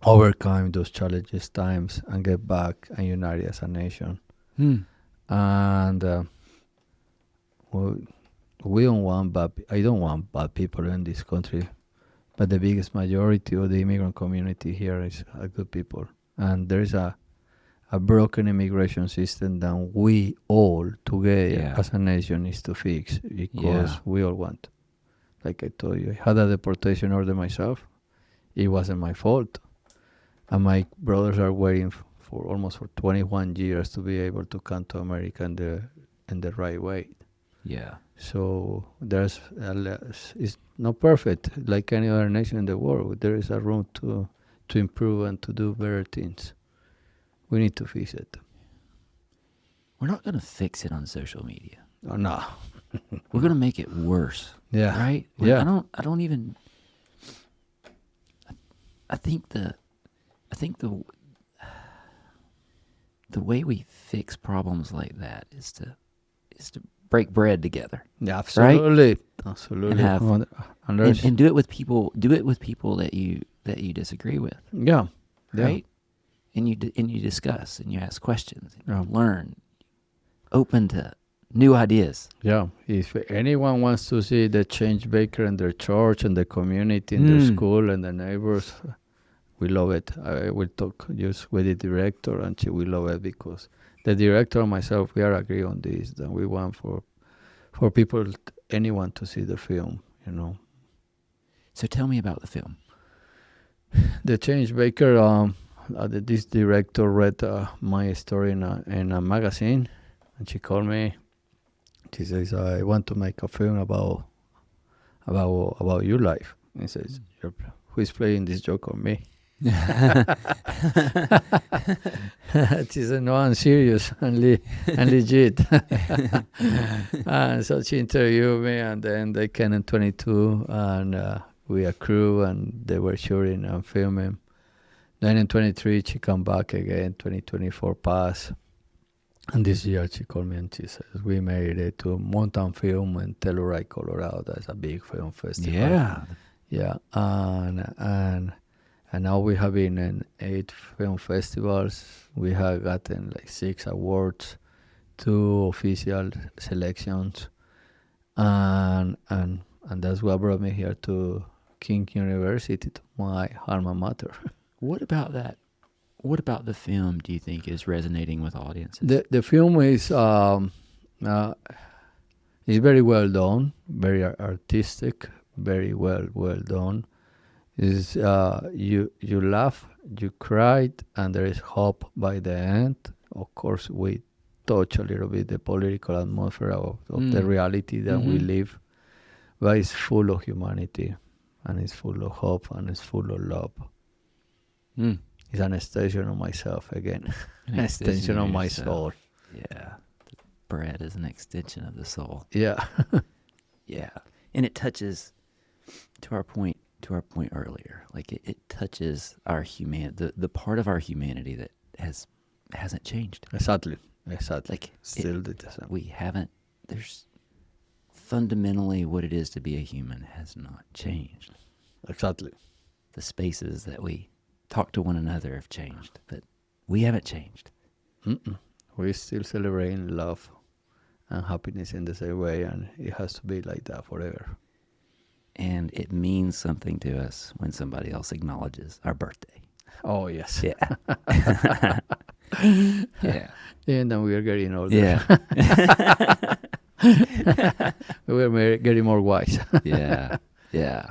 overcome those challenges times and get back and unite as a nation. And we don't want I don't want bad people in this country, but the biggest majority of the immigrant community here is good people, and there is a broken immigration system that we all together as a nation is to fix, because we all want. Like I told you, I had a deportation order myself. It wasn't my fault, and my brothers are waiting for almost 21 years to be able to come to America in the right way. Yeah. So it's not perfect like any other nation in the world. There is a room to improve and to do better things. We need to fix it. We're not going to fix it on social media. Oh, no. We're going to make it worse. Yeah. Right? Yeah. I don't even I think the way we fix problems like that is to break bread together. Yeah, absolutely. Right? Absolutely. And do it with people that you disagree with. Yeah. Right? And you discuss and you ask questions and Yeah. you learn, open to new ideas. Yeah. If anyone wants to see the change maker in their church and the community, in their school and the neighbors, we love it. I will talk just with the director, and she will love it, because the director and myself, we are agree on this, that we want for people, anyone to see the film, you know. So tell me about the film. The change maker, this director read my story in a magazine, and she called me. She says, I want to make a film about your life. And he says, who is playing this joke on me? She said, no, I'm serious and legit. And so she interviewed me, and then they came in 22, and we a crew, and they were shooting and filming. Then in 23, she come back again, 2024 passed. And this year she called me and she says, we made it to Mountain Film in Telluride, Colorado. That's a big film festival. Yeah. Yeah. And now we have been in 8 film festivals. We have gotten like 6 awards, 2 official selections. And that's what brought me here to King University, to my alma mater. What about that? What about the film do you think is resonating with audiences? The film is very well done, very artistic, very well done. Is you laugh, you cried, and there is hope by the end. Of course, we touch a little bit the political atmosphere of the reality that we live, but it's full of humanity, and it's full of hope, and it's full of love. It's an extension of myself again, an extension of my soul. Yeah, the bread is an extension of the soul. Yeah. Yeah, and it touches to our point earlier. Like it touches our the part of our humanity that hasn't changed. Exactly. Like still the same. We haven't. There's fundamentally what it is to be a human has not changed. Exactly. The spaces that we talk to one another have changed, but we haven't changed. We're still celebrating love and happiness in the same way, and it has to be like that forever. And it means something to us when somebody else acknowledges our birthday. Oh, yes. Yeah. Yeah. And then we are getting older. Yeah. We're getting more wise. Yeah. Yeah.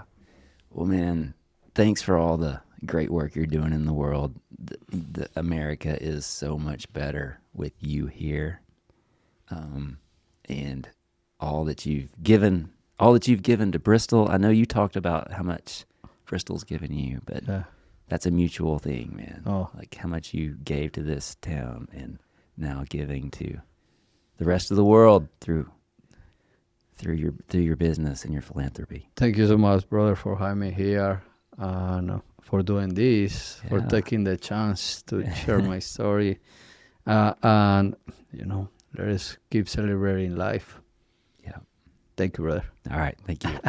Well, man, thanks for all the great work you're doing in the world. The America is so much better with you here. And all that you've given to Bristol. I know you talked about how much Bristol's given you, but that's a mutual thing, man. Oh. Like how much you gave to this town and now giving to the rest of the world through your business and your philanthropy. Thank you so much, brother, for having me here and for doing this, for taking the chance to share my story. And, let us keep celebrating life. Yeah. Thank you, brother. All right. Thank you.